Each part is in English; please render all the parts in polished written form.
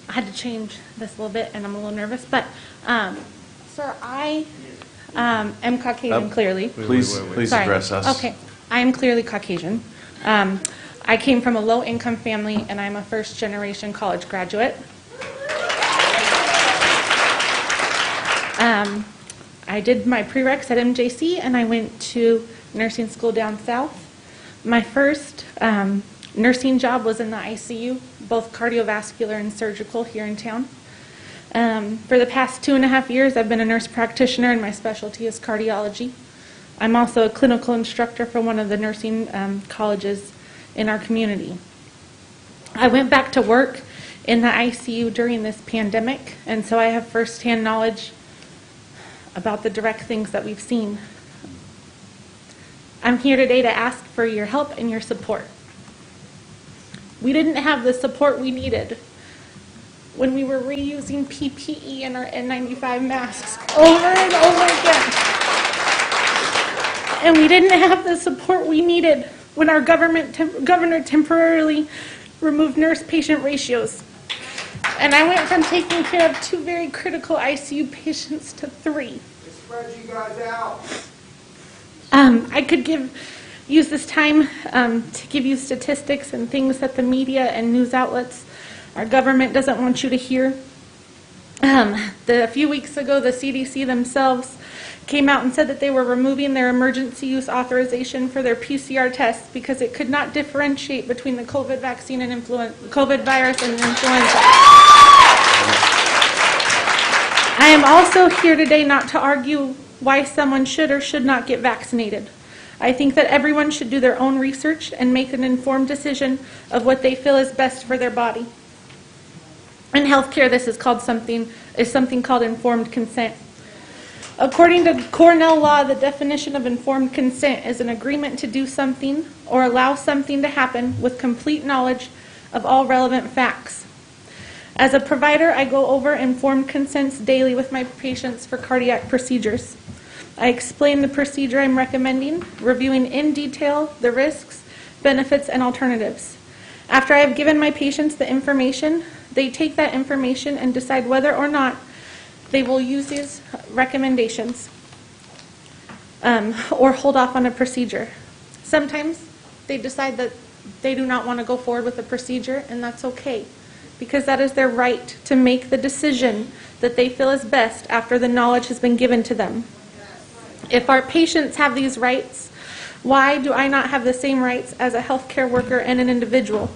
I had to change this a little bit, and I'm a little nervous, but, sir, I am Caucasian, clearly. Please Sorry. address us. Okay, I am clearly Caucasian. I came from a low-income family, and I'm a first-generation college graduate. I did my prereqs at MJC, and I went to nursing school down south. My first nursing job was in the ICU, both cardiovascular and surgical here in town. For the past 2.5 years, I've been a nurse practitioner, and my specialty is cardiology. I'm also a clinical instructor for one of the nursing colleges in our community. I went back to work in the ICU during this pandemic, and so I have firsthand knowledge about the direct things that we've seen. I'm here today to ask for your help and your support. We didn't have the support we needed when we were reusing PPE and our N95 masks over and over again. And we didn't have the support we needed when our governor temporarily removed nurse-patient ratios. And I went from taking care of 2 very critical ICU patients to 3. It spreads you guys out. I could use this time to give you statistics and things that the media and news outlets, our government doesn't want you to hear. A few weeks ago, the CDC themselves came out and said that they were removing their emergency use authorization for their PCR tests because it could not differentiate between the COVID vaccine and COVID virus and influenza. I am also here today not to argue why someone should or should not get vaccinated. I think that everyone should do their own research and make an informed decision of what they feel is best for their body. In healthcare, this is something called informed consent. According to Cornell law, the definition of informed consent is an agreement to do something or allow something to happen with complete knowledge of all relevant facts. As a provider, I go over informed consents daily with my patients for cardiac procedures. I explain the procedure I'm recommending, reviewing in detail the risks, benefits, and alternatives. After I have given my patients the information, they take that information and decide whether or not they will use these recommendations or hold off on a procedure. Sometimes they decide that they do not want to go forward with the procedure, and that's okay, because that is their right to make the decision that they feel is best after the knowledge has been given to them. If our patients have these rights, why do I not have the same rights as a healthcare worker and an individual?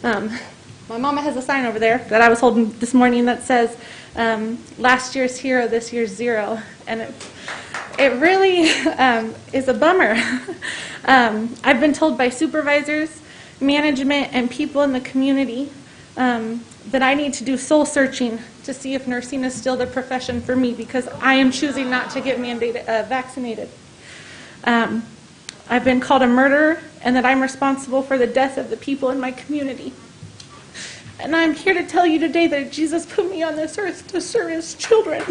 My mama has a sign over there that I was holding this morning that says, last year's hero, this year's zero. And it really is a bummer. I've been told by supervisors, management, and people in the community that I need to do soul searching to see if nursing is still the profession for me because I am choosing not to get vaccinated. I've been called a murderer and that I'm responsible for the death of the people in my community. And I'm here to tell you today that Jesus put me on this earth to serve his children.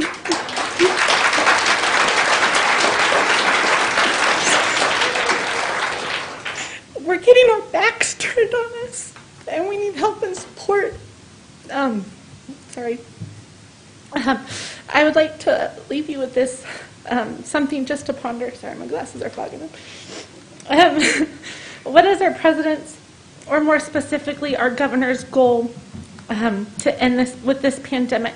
We're getting our backs turned on us, and we need help and support. I would like to leave you with this, something just to ponder. Sorry, my glasses are fogging up. What is our president's, or more specifically, our governor's goal to end this pandemic?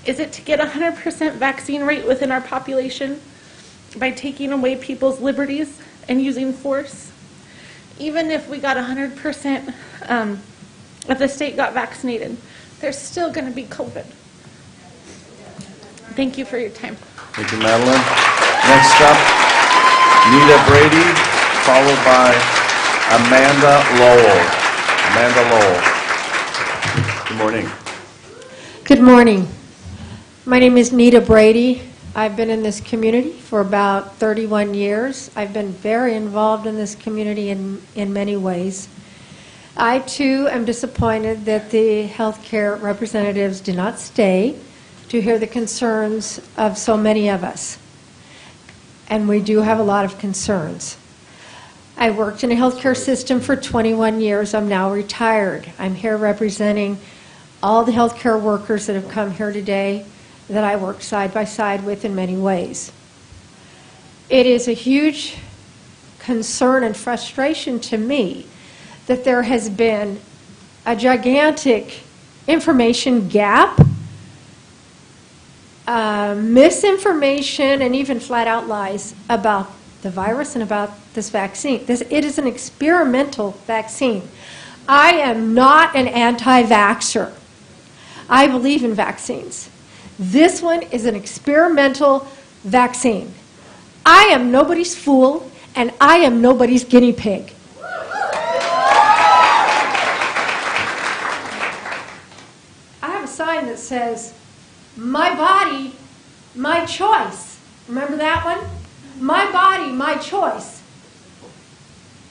Is it to get 100% vaccine rate within our population by taking away people's liberties and using force? Even if we got 100%, if the state got vaccinated, there's still going to be COVID. Thank you for your time. Thank you, Madeline. Next up, Nita Brady, followed by Amanda Lowell. Good morning. Good morning. My name is Nita Brady. I've been in this community for about 31 years. I've been very involved in this community in many ways. I, too, am disappointed that the healthcare representatives did not stay to hear the concerns of so many of us. And we do have a lot of concerns. I worked in a healthcare system for 21 years. I'm now retired. I'm here representing all the healthcare workers that have come here today that I work side by side with in many ways. It is a huge concern and frustration to me that there has been a gigantic information gap, misinformation, and even flat-out lies about the virus and about this vaccine. It is an experimental vaccine. I am not an anti-vaxxer. I believe in vaccines. This one is an experimental vaccine. I am nobody's fool, and I am nobody's guinea pig. I have a sign that says, "My body, my choice." Remember that one? My body, my choice.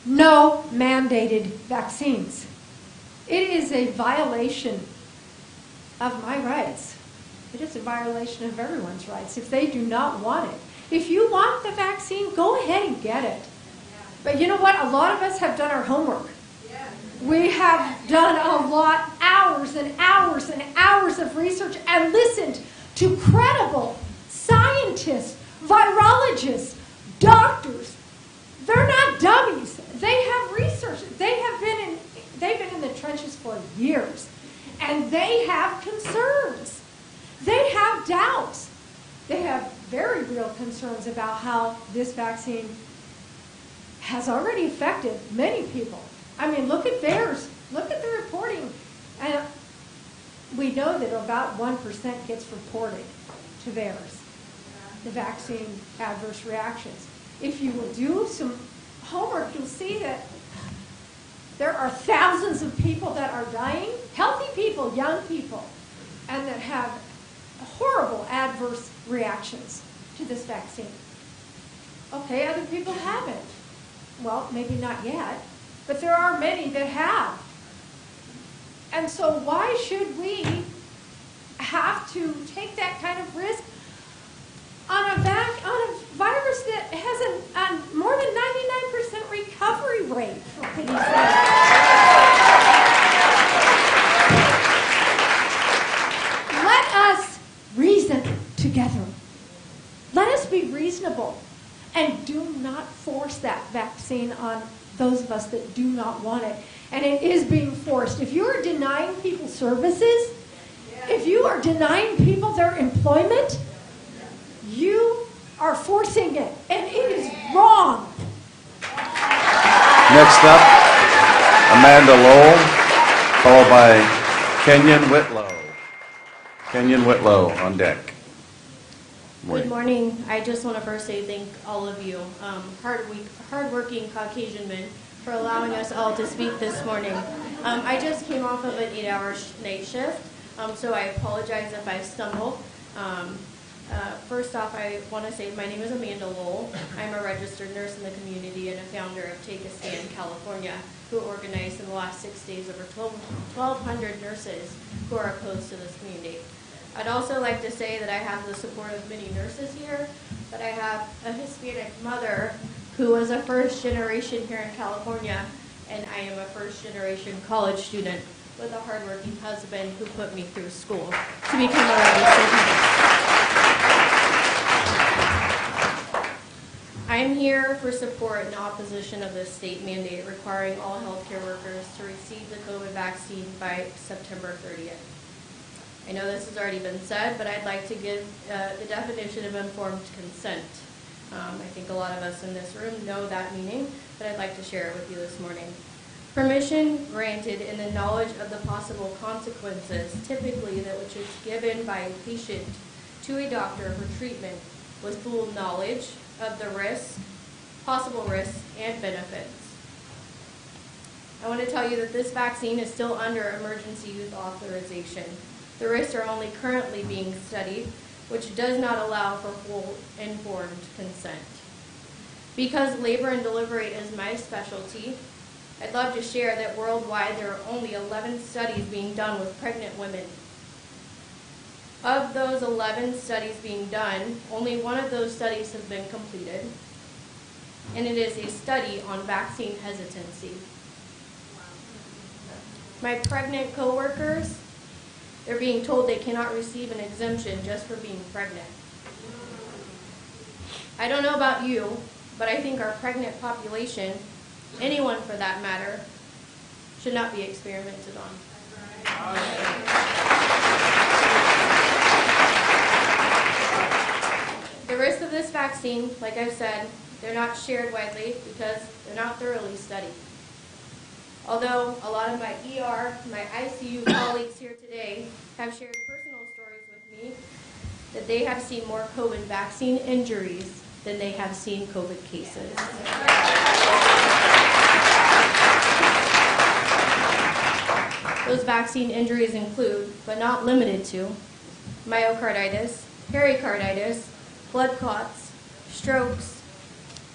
No mandated vaccines. It is a violation of my rights. It is a violation of everyone's rights if they do not want it. If you want the vaccine, go ahead and get it. But you know what? A lot of us have done our homework. We have done a lot, hours and hours and hours of research, and listened to credible scientists, virologists, doctors. They're not dummies. They have research. They've been in the trenches for years, and they have concerns. They have doubts. They have very real concerns about how this vaccine has already affected many people. I mean, look at theirs. Look at the reporting. And we know that about 1% gets reported to theirs, the vaccine adverse reactions. If you will do some homework, you'll see that there are thousands of people that are dying, healthy people, young people, and that have horrible adverse reactions to this vaccine. Okay, other people haven't. Well, maybe not yet, but there are many that have. And so why should we have to take that kind of risk on a virus that has a more than 99% recovery rate, for pity's sake? Let us reason together. Let us be reasonable, and do not force that vaccine on those of us that do not want it. And it is being forced. If you are denying people services, if you are denying people their employment, you are forcing it, and it is wrong. Next up, Amanda Lowell, followed by Kenyon Whitlow. Kenyon Whitlow on deck. Good morning. I just want to first say thank all of you, hardworking Caucasian men, for allowing us all to speak this morning. I just came off of an 8-hour night shift, so I apologize if I stumble. First off, I want to say my name is Amanda Lowell. I'm a registered nurse in the community and a founder of Take a Stand California, who organized in the last 6 days over 1,200 nurses who are opposed to this community. I'd also like to say that I have the support of many nurses here, but I have a Hispanic mother who was a first generation here in California, and I am a first generation college student with a hardworking husband who put me through school to become a registered nurse. I'm here for support in opposition of the state mandate requiring all healthcare workers to receive the COVID vaccine by September 30th. I know this has already been said, but I'd like to give the definition of informed consent. I think a lot of us in this room know that meaning, but I'd like to share it with you this morning. Permission granted in the knowledge of the possible consequences, typically that which is given by a patient to a doctor for treatment with full knowledge of the risk, possible risks, and benefits. I want to tell you that this vaccine is still under emergency use authorization. The risks are only currently being studied, which does not allow for full informed consent. Because labor and delivery is my specialty, I'd love to share that worldwide there are only 11 studies being done with pregnant women. Of those 11 studies being done, only one of those studies has been completed, and it is a study on vaccine hesitancy. My pregnant coworkers, they're being told they cannot receive an exemption just for being pregnant. I don't know about you, but I think our pregnant population, anyone for that matter, should not be experimented on. The risks of this vaccine, like I've said, they're not shared widely because they're not thoroughly studied. Although a lot of my ER, my ICU colleagues here today have shared personal stories with me that they have seen more COVID vaccine injuries than they have seen COVID cases. Those vaccine injuries include, but not limited to, myocarditis, pericarditis, blood clots, strokes,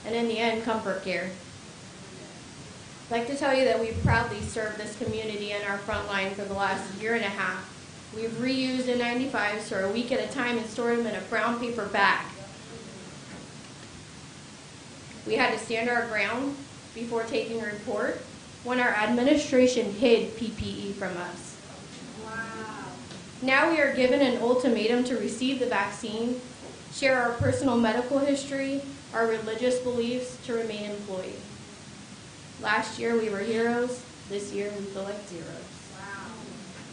and in the end, comfort care. I'd like to tell you that we've proudly served this community in our front line for the last year and a half. We've reused N95s for a week at a time and stored them in a brown paper bag. We had to stand our ground before taking a report when our administration hid PPE from us. Wow. Now we are given an ultimatum to receive the vaccine, share our personal medical history, our religious beliefs to remain employed. Last year we were heroes, this year we feel like zeros.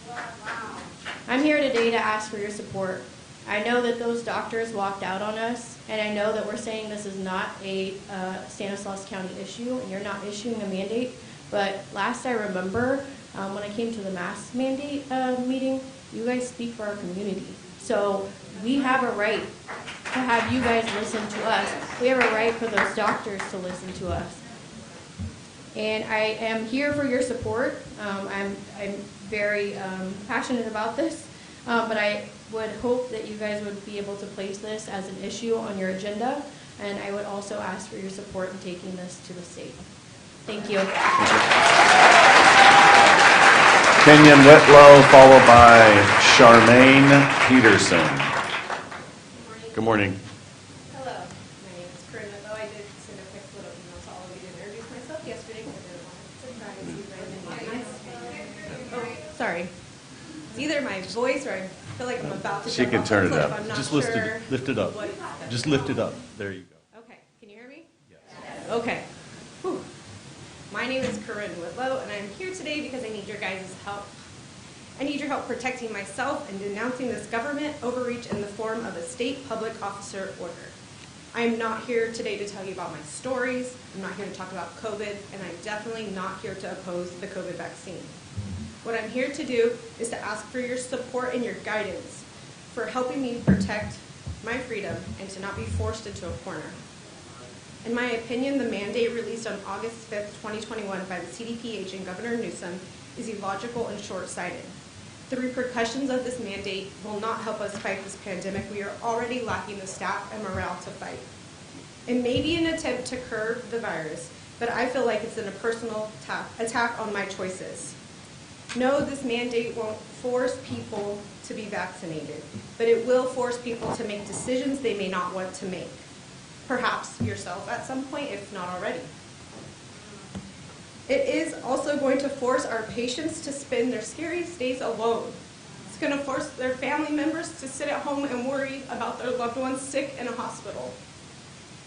Wow. Wow. I'm here today to ask for your support. I know that those doctors walked out on us, and I know that we're saying this is not a Stanislaus County issue, and you're not issuing a mandate, but last I remember, when I came to the mask mandate meeting, you guys speak for our community. So we have a right to have you guys listen to us. We have a right for those doctors to listen to us. And I am here for your support. I'm very passionate about this, but I would hope that you guys would be able to place this as an issue on your agenda, and I would also ask for your support in taking this to the state. Thank you. Kenyon Whitlow, followed by Charmaine Peterson. Good morning. Hello, my name is Corinne Whitlow. I did send a quick little email to all of you to introduce myself yesterday because I didn't want to surprise you guys. Oh, sorry. It's either my voice or I feel like I'm about to. She can turn it up. I'm not Just sure lift it up. what- Just lift it up. There you go. Okay, can you hear me? Yes. Okay. Whew. My name is Corinne Whitlow, and I'm here today because I need your guys' help. I need your help protecting myself and denouncing this government overreach in the form of a state public officer order. I am not here today to tell you about my stories. I'm not here to talk about COVID, and I'm definitely not here to oppose the COVID vaccine. What I'm here to do is to ask for your support and your guidance for helping me protect my freedom and to not be forced into a corner. In my opinion, the mandate released on August 5th, 2021 by the CDP agent Governor Newsom is illogical and short-sighted. The repercussions of this mandate will not help us fight this pandemic. We are already lacking the staff and morale to fight. It may be an attempt to curb the virus, but I feel like it's a personal attack on my choices. No, this mandate won't force people to be vaccinated, but it will force people to make decisions they may not want to make. Perhaps yourself at some point, if not already. It is also going to force our patients to spend their scariest days alone. It's going to force their family members to sit at home and worry about their loved ones sick in a hospital.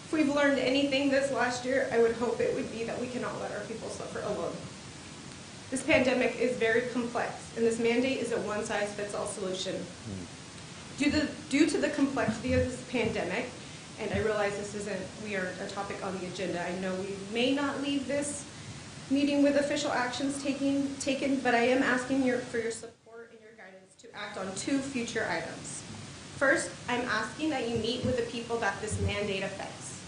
If we've learned anything this last year, I would hope it would be that we cannot let our people suffer alone. This pandemic is very complex, and this mandate is a one-size-fits-all solution. Due to the complexity of this pandemic, and I realize we aren't a topic on the agenda. I know we may not leave this meeting with official actions taken, but I am asking for your support and your guidance to act on two future items. First, I'm asking that you meet with the people that this mandate affects.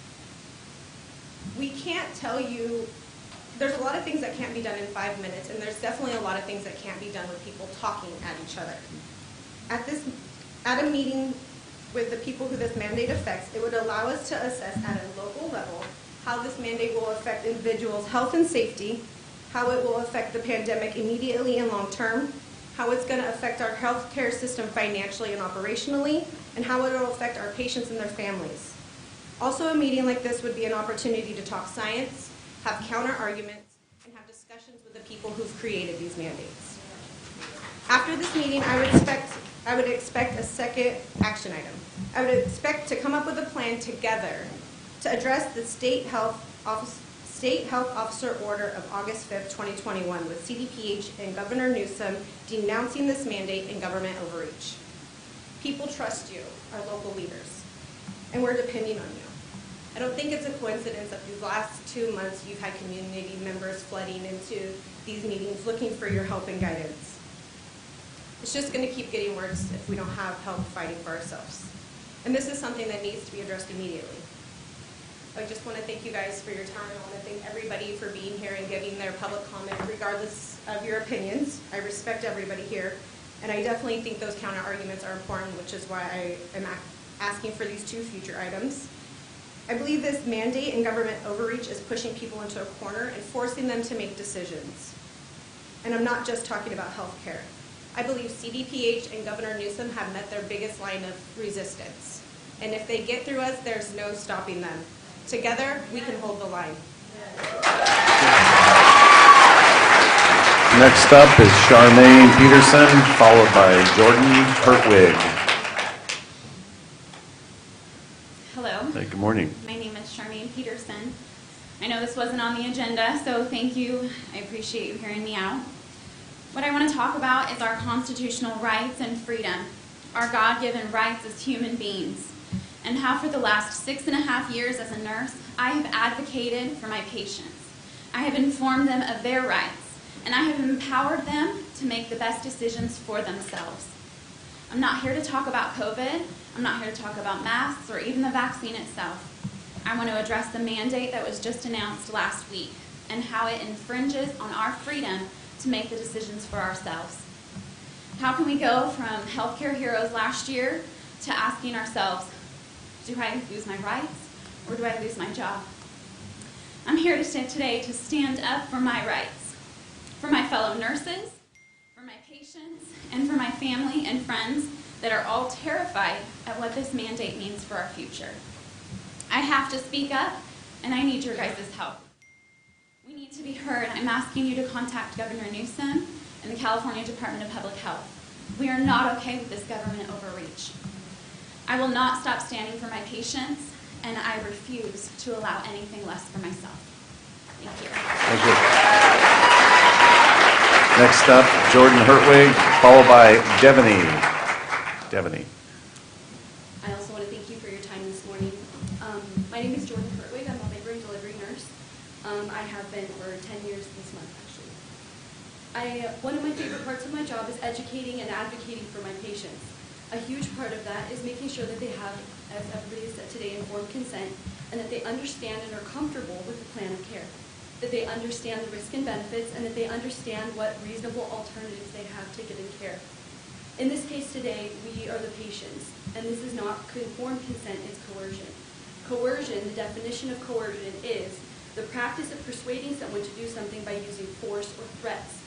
We can't tell you, there's a lot of things that can't be done in 5 minutes, and there's definitely a lot of things that can't be done with people talking at each other. At a meeting with the people who this mandate affects, it would allow us to assess at a local level how this mandate will affect individuals' health and safety, how it will affect the pandemic immediately and long term, how it's going to affect our healthcare system financially and operationally, and how it will affect our patients and their families. Also, a meeting like this would be an opportunity to talk science, have counter arguments, and have discussions with the people who've created these mandates. After this meeting, I would expect a second action item. I would expect to come up with a plan together to address the State Health Officer Order of August 5th, 2021, with CDPH and Governor Newsom denouncing this mandate and government overreach. People trust you, our local leaders, and we're depending on you. I don't think it's a coincidence that these last 2 months you've had community members flooding into these meetings looking for your help and guidance. It's just going to keep getting worse if we don't have help fighting for ourselves. And this is something that needs to be addressed immediately. I just want to thank you guys for your time. I want to thank everybody for being here and giving their public comment regardless of your opinions. I respect everybody here. And I definitely think those counter arguments are important, which is why I am asking for these 2 future items. I believe this mandate and government overreach is pushing people into a corner and forcing them to make decisions. And I'm not just talking about health care. I believe CDPH and Governor Newsom have met their biggest line of resistance. And if they get through us, there's no stopping them. Together, we can hold the line. Next up is Charmaine Peterson, followed by Jordan Hertwig. Hello. Hey, good morning. My name is Charmaine Peterson. I know this wasn't on the agenda, so thank you. I appreciate you hearing me out. What I want to talk about is our constitutional rights and freedom, our God-given rights as human beings, and how for the last 6.5 years as a nurse, I have advocated for my patients. I have informed them of their rights, and I have empowered them to make the best decisions for themselves. I'm not here to talk about COVID. I'm not here to talk about masks or even the vaccine itself. I want to address the mandate that was just announced last week and how it infringes on our freedom to make the decisions for ourselves. How can we go from healthcare heroes last year to asking ourselves, do I lose my rights or do I lose my job? I'm here today to stand up for my rights, for my fellow nurses, for my patients, and for my family and friends that are all terrified at what this mandate means for our future. I have to speak up, and I need your guys' help. We need to be heard. I'm asking you to contact Governor Newsom and the California Department of Public Health. We are not okay with this government overreach. I will not stop standing for my patients, and I refuse to allow anything less for myself. Thank you. Thank you. Next up, Jordan Hertwig, followed by Devaney. Devaney. I also want to thank you for your time this morning. My name is Jordan Hertwig. I'm a labor and delivery nurse. I have been for 10 years this month, actually. One of my favorite parts of my job is educating and advocating for my patients. A huge part of that is making sure that they have, as everybody has said today, informed consent, and that they understand and are comfortable with the plan of care, that they understand the risk and benefits, and that they understand what reasonable alternatives they have to getting care. In this case today, we are the patients, and this is not informed consent, it's coercion. Coercion, the definition of coercion is the practice of persuading someone to do something by using force or threats.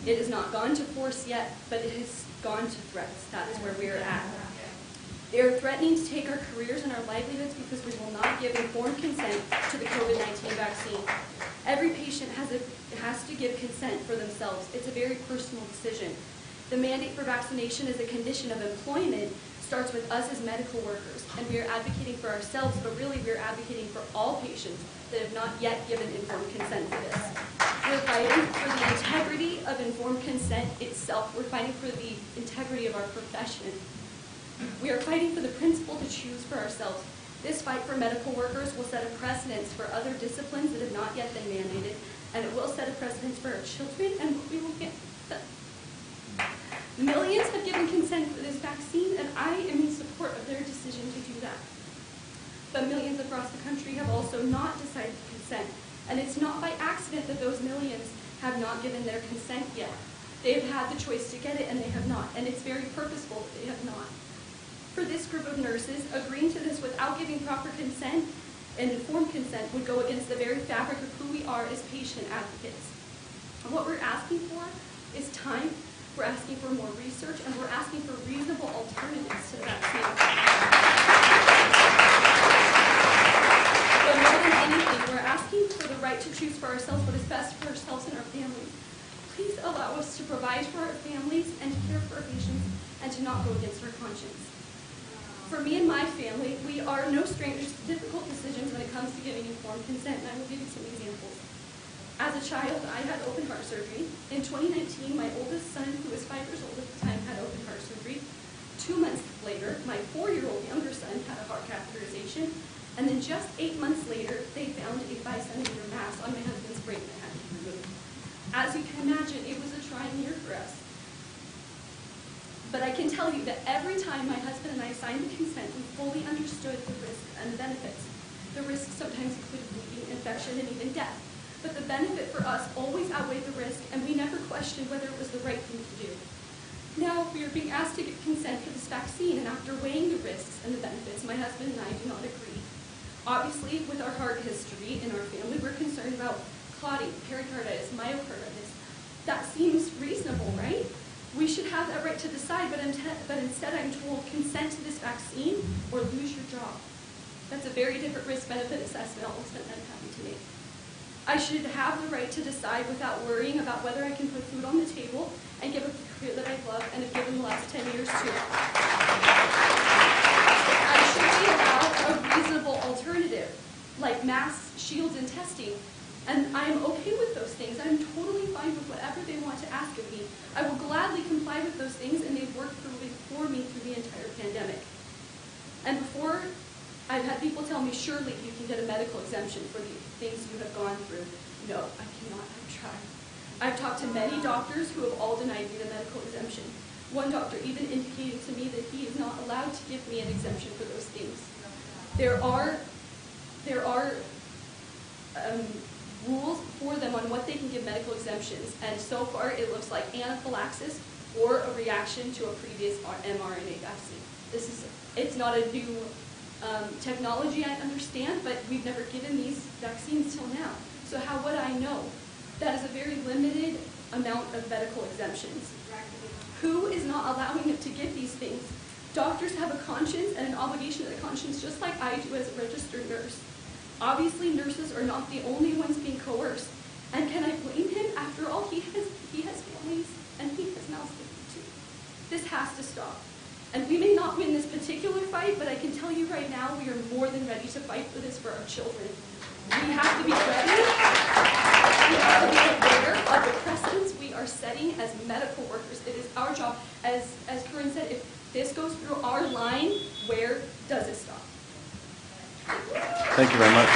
It has not gone to force yet, but it has gone to threats. That is where we are at. They are threatening to take our careers and our livelihoods because we will not give informed consent to the COVID-19 vaccine. Every patient has to give consent for themselves. It's a very personal decision. The mandate for vaccination as a condition of employment starts with us as medical workers, and we are advocating for ourselves, but really we are advocating for all patients that have not yet given informed consent for this. We're fighting for the integrity of informed consent itself. We're fighting for the integrity of our profession. We are fighting for the principle to choose for ourselves. This fight for medical workers will set a precedence for other disciplines that have not yet been mandated, and it will set a precedence for our children and what we will get. Millions have given consent for this vaccine, and I am in support of their decision to do that. But millions across the country have also not decided to consent, and it's not by accident that those millions have not given their consent yet. They have had the choice to get it, and they have not, and it's very purposeful that they have not. For this group of nurses, agreeing to this without giving proper consent and informed consent would go against the very fabric of who we are as patient advocates. And what we're asking for is time. We're asking for more research, and we're asking for reasonable alternatives to the vaccine. But more than anything, we're asking for the right to choose for ourselves what is best for ourselves and our families. Please allow us to provide for our families and care for our patients and to not go against our conscience. For me and my family, we are no strangers to difficult decisions when it comes to giving informed consent, and I will give you some examples. As a child, I had open heart surgery. In 2019, my oldest son, who was 5 years old at the time, had open heart surgery. 2 months later, my 4-year-old younger son had a heart catheterization. And then just 8 months later, they found a 5-centimeter mass on my husband's brain that had to be removed. As you can imagine, it was a trying year for us. But I can tell you that every time my husband and I signed the consent, we fully understood the risks and the benefits. The risks sometimes included bleeding, infection, and even death. But the benefit for us always outweighed the risk, and we never questioned whether it was the right thing to do. Now, we are being asked to give consent for this vaccine, and after weighing the risks and the benefits, my husband and I do not agree. Obviously, with our heart history in our family, we're concerned about clotting, pericarditis, myocarditis. That seems reasonable, right? We should have that right to decide, but instead I'm told consent to this vaccine or lose your job. That's a very different risk-benefit assessment almost than I'm having to make. I should have the right to decide without worrying about whether I can put food on the table and give up the career that I love and have given the last 10 years to. I should be allowed a reasonable alternative, like masks, shields, and testing. And I am okay with those things. I'm totally fine with whatever they want to ask of me. I will gladly comply with those things, and they've worked for me through the entire pandemic. And before, I've had people tell me, surely you can get a medical exemption for the things you have gone through. No, I cannot. I've tried. I've talked to many doctors who have all denied me the medical exemption. One doctor even indicated to me that he is not allowed to give me an exemption for those things. There are rules for them on what they can give medical exemptions, and so far it looks like anaphylaxis or a reaction to a previous mRNA vaccine. It's not a new technology, I understand, but we've never given these vaccines till now. So how would I know? That is a very limited amount of medical exemptions. Who is not allowing them to give these things? Doctors have a conscience and an obligation to the conscience just like I do as a registered nurse. Obviously, nurses are not the only ones being coerced. And can I blame him? After all, he has families and he has mouths to feed too. This has to stop. And we may not win this particular fight, but I can tell you right now, we are more than ready to fight for this for our children. We have to be ready. We have to be aware of the precedents we are setting as medical workers. It is our job. As Corinne said, if this goes through our line, where does it stop? Thank you very much.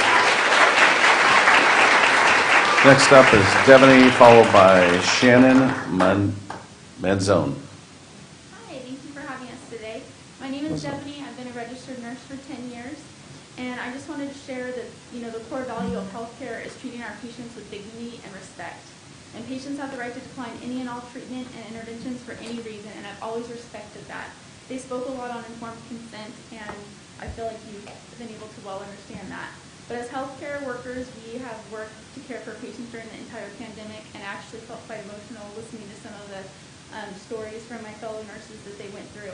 Next up is Devaney, followed by Shannon Manzone. Hi, thank you for having us today. My name is Devaney. I've been a registered nurse for 10 years, and I just wanted to share that, the core value of healthcare is treating our patients with dignity and respect. And patients have the right to decline any and all treatment and interventions for any reason, and I've always respected that. They spoke a lot on informed consent, and I feel like you've been able to well understand that. But as healthcare workers, we have worked to care for patients during the entire pandemic, and actually felt quite emotional listening to some of the stories from my fellow nurses that they went through.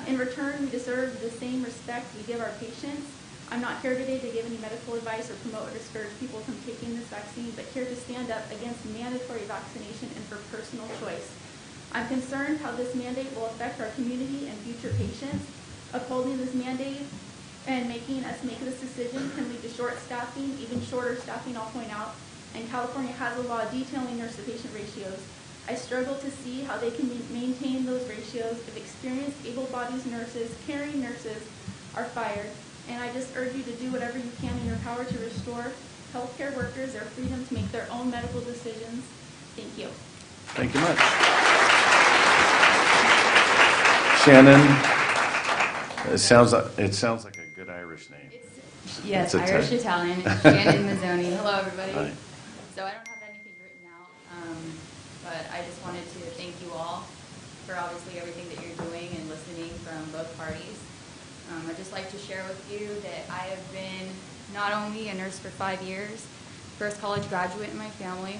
In return, we deserve the same respect we give our patients. I'm not here today to give any medical advice or promote or discourage people from taking this vaccine, but here to stand up against mandatory vaccination and for personal choice. I'm concerned how this mandate will affect our community and future patients. Upholding this mandate and making us make this decision can lead to short staffing, even shorter staffing, I'll point out, and California has a law detailing nurse-to-patient ratios. I struggle to see how they can maintain those ratios if experienced, able-bodied nurses, caring nurses are fired. And I just urge you to do whatever you can in your power to restore healthcare workers their freedom to make their own medical decisions. Thank you. Thank you much. Shannon, it sounds like a good Irish name. Yes, It's Irish Italian. Shannon Mazzoni. Hello, everybody. Hi. So I don't have anything written out, but I just wanted to thank you all for obviously everything that you're doing and listening from both parties. I'd just like to share with you that I have been not only a nurse for 5 years, first college graduate in my family.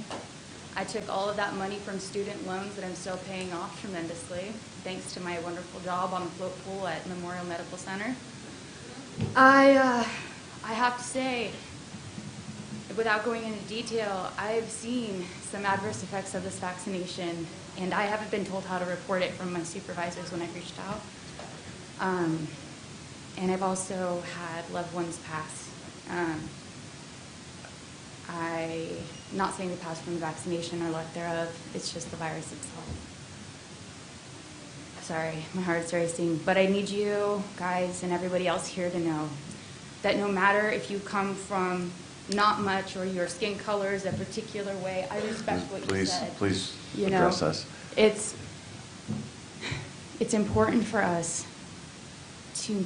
I took all of that money from student loans that I'm still paying off tremendously, thanks to my wonderful job on the float pool at Memorial Medical Center. I have to say, without going into detail, I've seen some adverse effects of this vaccination and I haven't been told how to report it from my supervisors when I've reached out. And I've also had loved ones pass. I'm not saying they passed from the vaccination or lack thereof, it's just the virus itself. Sorry, my heart's racing, but I need you guys and everybody else here to know that no matter if you come from not much or your skin color is a particular way, I respect what you said. Please You know, address us. It's important for us to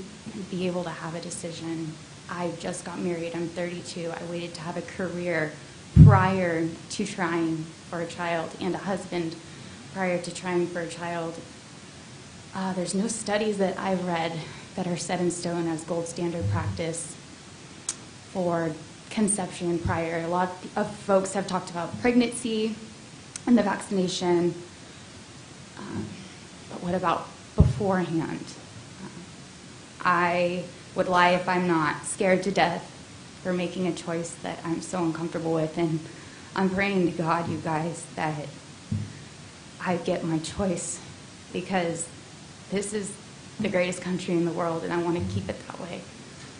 be able to have a decision. I just got married. I'm 32. I waited to have a career prior to trying for a child, and a husband prior to trying for a child. There's no studies that I've read that are set in stone as gold standard practice for conception prior. A lot of folks have talked about pregnancy and the vaccination, but what about beforehand? I would lie if I'm not scared to death for making a choice that I'm so uncomfortable with, and I'm praying to God, you guys, that I get my choice, because this is the greatest country in the world, and I want to keep it that way.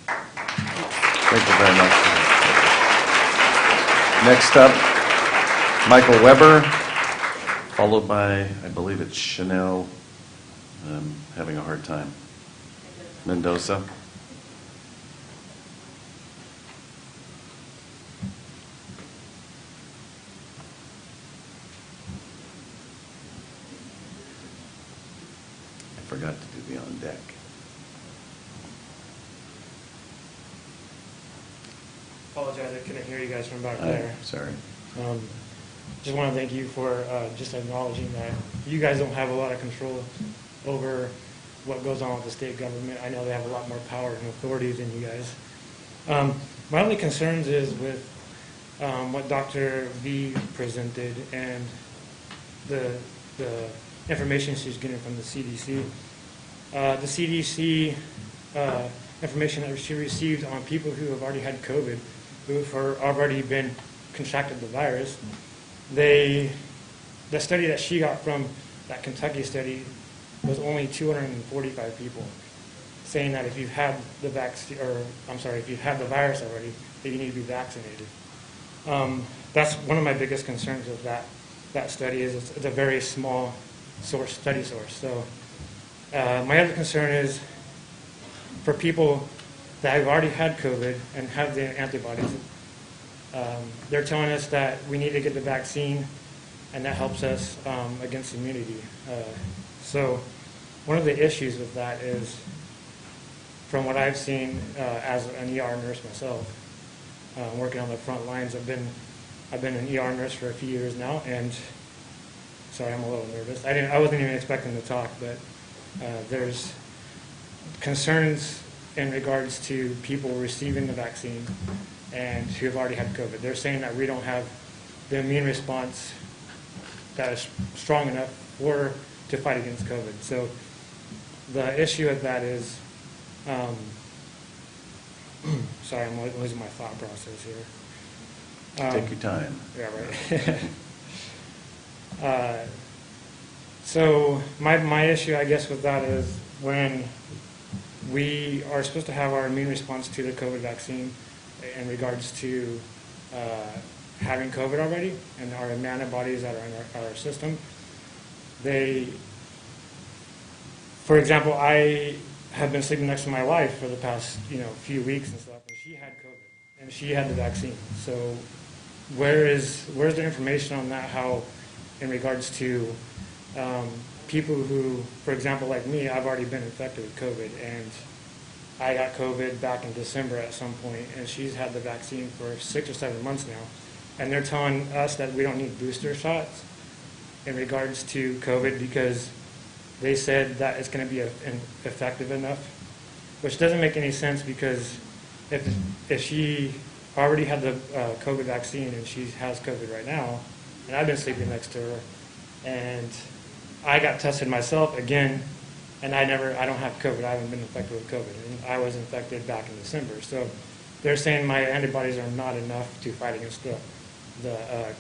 Thank you very much. Next up, Michael Weber, followed by, I believe it's Chanel. I'm having a hard time. Mendoza. I forgot to do the on deck. Apologize, I couldn't hear you guys from back there. Sorry. Just want to thank you for just acknowledging that you guys don't have a lot of control over what goes on with the state government. I know they have a lot more power and authority than you guys. My only concerns is with what Dr. V presented and the information she's getting from the CDC. The CDC information that she received on people who have already had COVID, who have already been contracted the virus, the study that she got from that Kentucky study was only 245 people, saying that if you've had the vaccine, or I'm sorry, if you've had the virus already, that you need to be vaccinated. That's one of my biggest concerns with that study, is it's a very small study source. So my other concern is for people that have already had COVID and have the antibodies. They're telling us that we need to get the vaccine, and that helps us against immunity. So one of the issues with that is, from what I've seen as an ER nurse myself, working on the front lines, I've been an ER nurse for a few years now, and sorry, I'm a little nervous. I wasn't even expecting to talk, but there's concerns in regards to people receiving the vaccine and who have already had COVID. They're saying that we don't have the immune response that is strong enough to fight against COVID. So the issue with that is, sorry, I'm losing my thought process here. Take your time. Yeah, right. So my issue, I guess, with that is when we are supposed to have our immune response to the COVID vaccine in regards to having COVID already and our antibodies that are in our system. For example, I have been sleeping next to my wife for the past few weeks and stuff, and she had COVID and she had the vaccine. So where's the information on that? How, in regards to people who, for example, like me, I've already been infected with COVID, and I got COVID back in December at some point, and she's had the vaccine for 6 or 7 months now, and they're telling us that we don't need booster shots in regards to COVID because they said that it's going to be effective enough, which doesn't make any sense, because if she already had the COVID vaccine and she has COVID right now, and I've been sleeping next to her, and I got tested myself again, and I don't have COVID. I haven't been infected with COVID, and I was infected back in December. So they're saying my antibodies are not enough to fight against the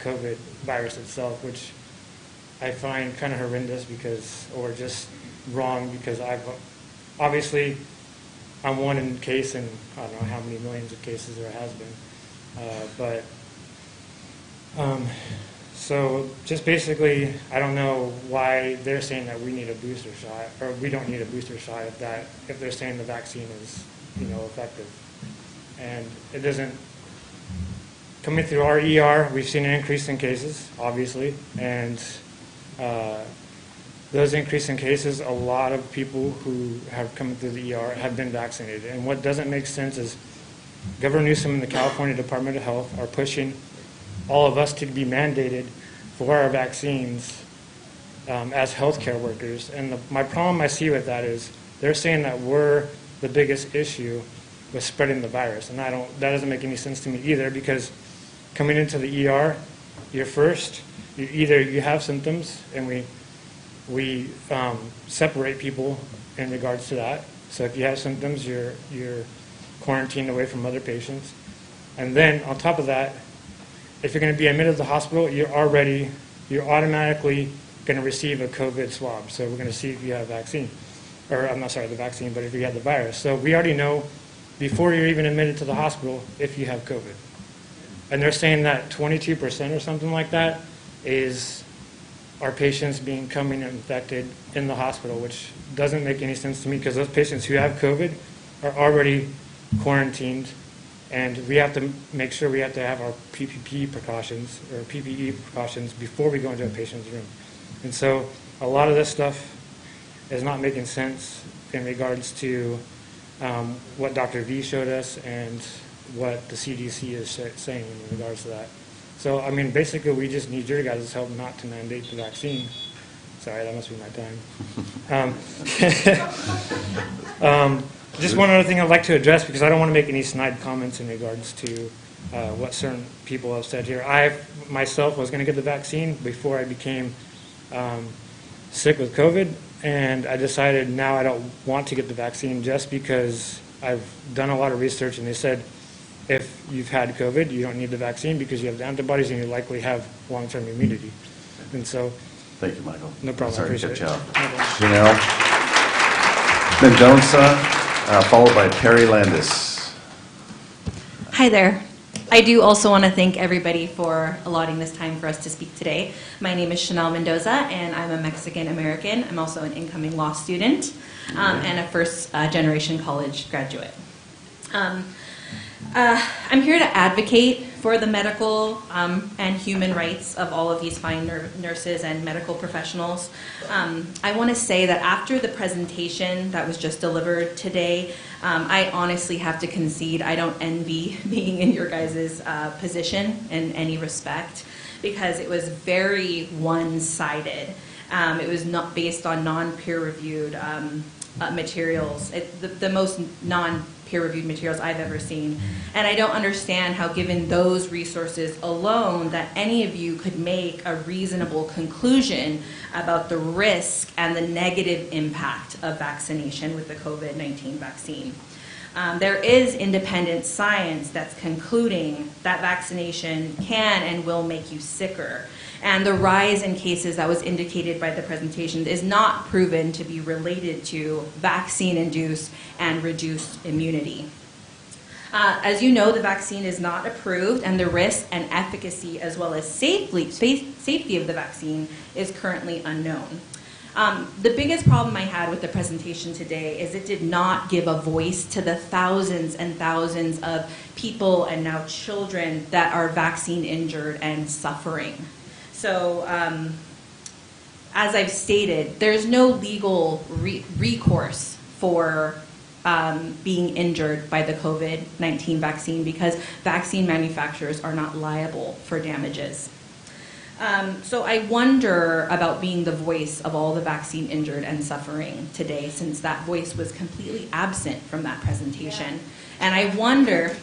COVID virus itself, which I find kind of horrendous or just wrong, because obviously, I'm one in case, and I don't know how many millions of cases there has been. So just basically, I don't know why they're saying that we need a booster shot, or we don't need a booster shot if they're saying the vaccine is, effective. And it doesn't, coming through our ER, we've seen an increase in cases, obviously, and those increase in cases, a lot of people who have come through the ER have been vaccinated. And what doesn't make sense is Governor Newsom and the California Department of Health are pushing all of us to be mandated for our vaccines as healthcare workers. And my problem I see with that is they're saying that we're the biggest issue with spreading the virus. And that doesn't make any sense to me either, because coming into the ER, you have symptoms, and we separate people in regards to that. So if you have symptoms, you're quarantined away from other patients. And then on top of that, if you're going to be admitted to the hospital, you're automatically going to receive a COVID swab. So we're going to see if you have vaccine, or I'm not sorry, the vaccine, but if you have the virus. So we already know before you're even admitted to the hospital if you have COVID. And they're saying that 22% or something like that is our patients coming infected in the hospital, which doesn't make any sense to me, because those patients who have COVID are already quarantined, and we have to make sure we have to have our PPE precautions before we go into a patient's room. And so a lot of this stuff is not making sense in regards to what Dr. V showed us and what the CDC is saying in regards to that. So, I mean, basically, we just need your guys' help not to mandate the vaccine. Sorry, that must be my time. Just one other thing I'd like to address, because I don't want to make any snide comments in regards to what certain people have said here. I myself was going to get the vaccine before I became sick with COVID, and I decided now I don't want to get the vaccine just because I've done a lot of research, and they said if you've had COVID, you don't need the vaccine because you have the antibodies and you likely have long-term immunity. And so, thank you, Michael. No problem. Sorry to Appreciate cut you it. off. No problem. Janelle Mendoza, followed by Perry Landis. Hi there. I do also want to thank everybody for allotting this time for us to speak today. My name is Chanel Mendoza, and I'm a Mexican-American. I'm also an incoming law student and a first-generation college graduate. I'm here to advocate for the medical and human rights of all of these fine nurses and medical professionals. I want to say that after the presentation that was just delivered today, I honestly have to concede I don't envy being in your guys' position in any respect, because it was very one-sided. It was not based on non-peer-reviewed materials, the most non-peer-reviewed materials I've ever seen. And I don't understand how, given those resources alone, that any of you could make a reasonable conclusion about the risk and the negative impact of vaccination with the COVID-19 vaccine. There is independent science that's concluding that vaccination can and will make you sicker. And the rise in cases that was indicated by the presentation is not proven to be related to vaccine-induced and reduced immunity. As you know, the vaccine is not approved, and the risk and efficacy as well as safety of the vaccine is currently unknown. The biggest problem I had with the presentation today is it did not give a voice to the thousands and thousands of people and now children that are vaccine injured and suffering. So, as I've stated, there's no legal recourse for being injured by the COVID-19 vaccine because vaccine manufacturers are not liable for damages. So I wonder about being the voice of all the vaccine injured and suffering today, since that voice was completely absent from that presentation. And I wonder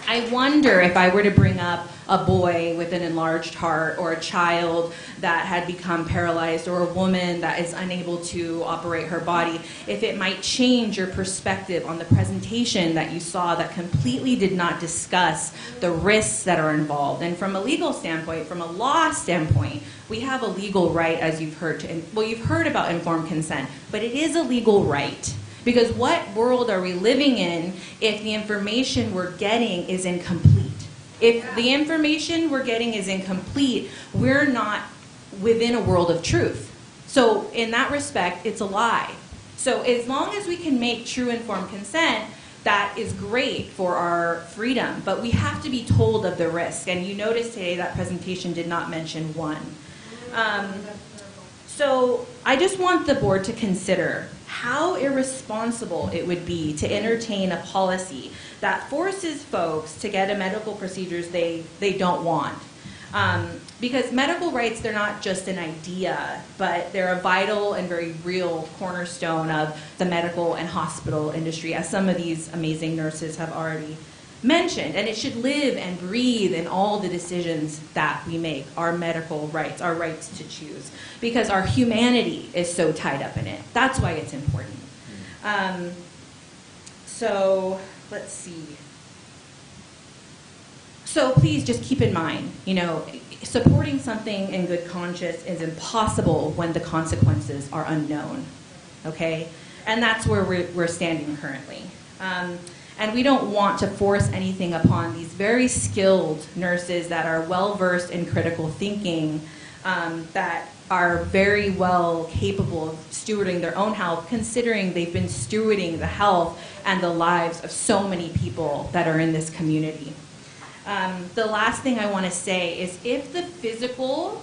I wonder if I were to bring up a boy with an enlarged heart, or a child that had become paralyzed, or a woman that is unable to operate her body, if it might change your perspective on the presentation that you saw that completely did not discuss the risks that are involved. And from a legal standpoint, from a law standpoint, we have a legal right, as you've heard, you've heard about informed consent, but it is a legal right. Because what world are we living in if the information we're getting is incomplete? If the information we're getting is incomplete, we're not within a world of truth. So in that respect, it's a lie. So as long as we can make true informed consent, that is great for our freedom. But we have to be told of the risk. And you notice today that presentation did not mention one. So I just want the board to consider how irresponsible it would be to entertain a policy that forces folks to get a medical procedures they don't want. Because medical rights, they're not just an idea, but they're a vital and very real cornerstone of the medical and hospital industry, as some of these amazing nurses have already mentioned. And it should live and breathe in all the decisions that we make, our medical rights, our rights to choose, because our humanity is so tied up in it. That's why it's important. So let's see. So please just keep in mind, supporting something in good conscience is impossible when the consequences are unknown, okay? And that's where we're standing currently. And we don't want to force anything upon these very skilled nurses that are well-versed in critical thinking, that are very well capable of stewarding their own health, considering they've been stewarding the health and the lives of so many people that are in this community. The last thing I want to say is, if the physical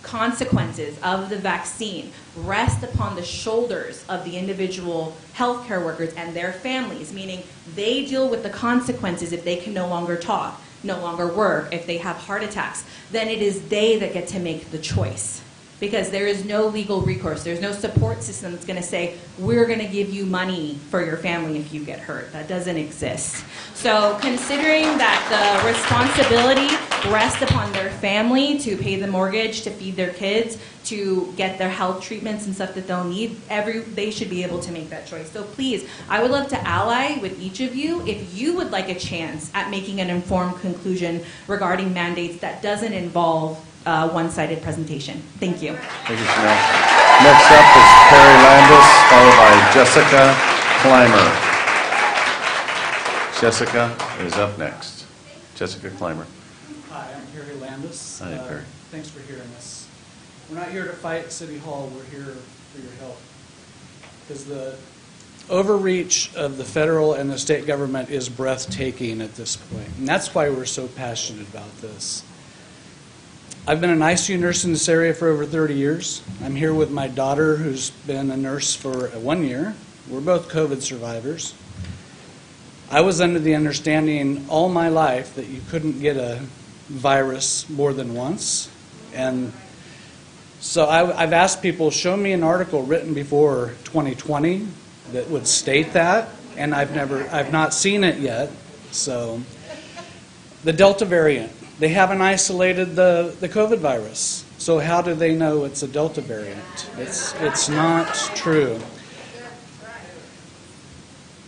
consequences of the vaccine rest upon the shoulders of the individual healthcare workers and their families, meaning they deal with the consequences if they can no longer talk, no longer work, if they have heart attacks, then it is they that get to make the choice. Because there is no legal recourse. There's no support system that's going to say, we're going to give you money for your family if you get hurt. That doesn't exist. So considering that the responsibility rests upon their family to pay the mortgage, to feed their kids, to get their health treatments and stuff that they'll need, they should be able to make that choice. So please, I would love to ally with each of you if you would like a chance at making an informed conclusion regarding mandates that doesn't involve one-sided presentation. Thank you. Thank you, Chanel. Next up is Perry Landis, followed by Jessica Clymer. Jessica is up next. Jessica Clymer. Hi, I'm Perry Landis. Hi, Perry. Thanks for hearing us. We're not here to fight City Hall. We're here for your help. Because the overreach of the federal and the state government is breathtaking at this point. And that's why we're so passionate about this. I've been an ICU nurse in this area for over 30 years. I'm here with my daughter, who's been a nurse for 1 year. We're both COVID survivors. I was under the understanding all my life that you couldn't get a virus more than once. And so I've asked people, show me an article written before 2020 that would state that, and I've not seen it yet. So the Delta variant. They haven't isolated the COVID virus. So how do they know it's a Delta variant? It's not true.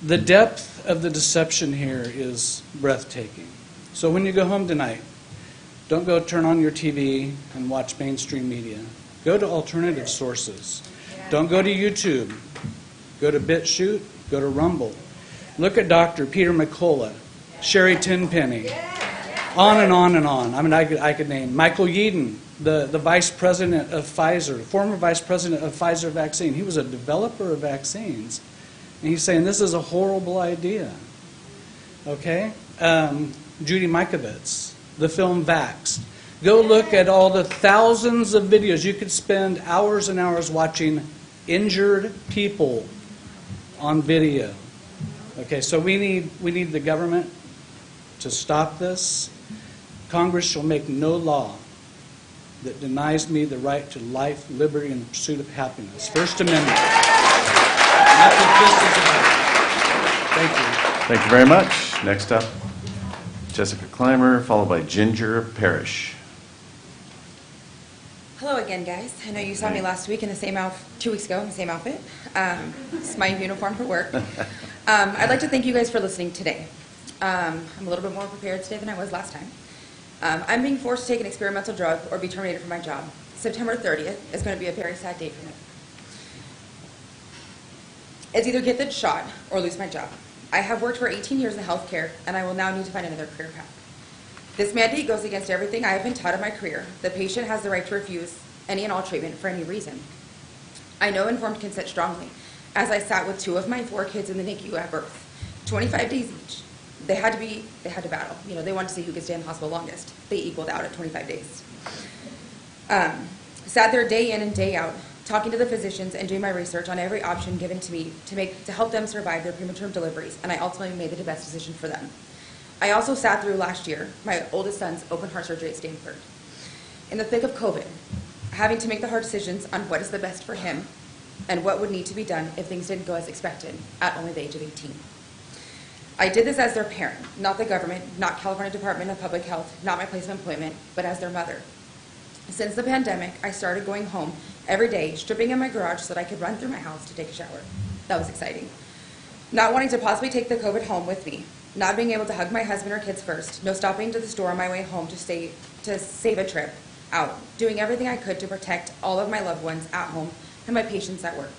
The depth of the deception here is breathtaking. So when you go home tonight, don't go turn on your TV and watch mainstream media. Go to alternative sources. Don't go to YouTube. Go to BitChute. Go to Rumble. Look at Dr. Peter McCullough, Sherry Tenpenny. On and on and on. I mean, I could name Michael Yeadon, the vice president of Pfizer, former vice president of Pfizer vaccine. He was a developer of vaccines. And he's saying this is a horrible idea. Okay? Judy Mikovits, the film Vaxxed. Go look at all the thousands of videos. You could spend hours and hours watching injured people on video. Okay, so we need the government to stop this. Congress shall make no law that denies me the right to life, liberty, and the pursuit of happiness. First Amendment. That's what this is about. Thank you. Thank you very much. Next up, Jessica Clymer, followed by Ginger Parrish. Hello again, guys. I know you saw me last week in the same 2 weeks ago in the same outfit. It's my uniform for work. I'd like to thank you guys for listening today. I'm a little bit more prepared today than I was last time. I'm being forced to take an experimental drug or be terminated from my job. September 30th is going to be a very sad day for me. It's either get the shot or lose my job. I have worked for 18 years in healthcare, and I will now need to find another career path. This mandate goes against everything I have been taught in my career. The patient has the right to refuse any and all treatment for any reason. I know informed consent strongly, as I sat with 2 of my 4 kids in the NICU at birth, 25 days each. They had to battle. You know, they wanted to see who could stay in the hospital longest. They equaled out at 25 days. Sat there day in and day out, talking to the physicians and doing my research on every option given to me to help them survive their premature deliveries, and I ultimately made the best decision for them. I also sat through last year my oldest son's open heart surgery at Stanford. In the thick of COVID, having to make the hard decisions on what is the best for him and what would need to be done if things didn't go as expected at only the age of 18. I did this as their parent, not the government, not California Department of Public Health, not my place of employment, but as their mother. Since the pandemic, I started going home every day, stripping in my garage so that I could run through my house to take a shower. That was exciting. Not wanting to possibly take the COVID home with me, not being able to hug my husband or kids first, no stopping to the store on my way home to save a trip out, doing everything I could to protect all of my loved ones at home and my patients at work.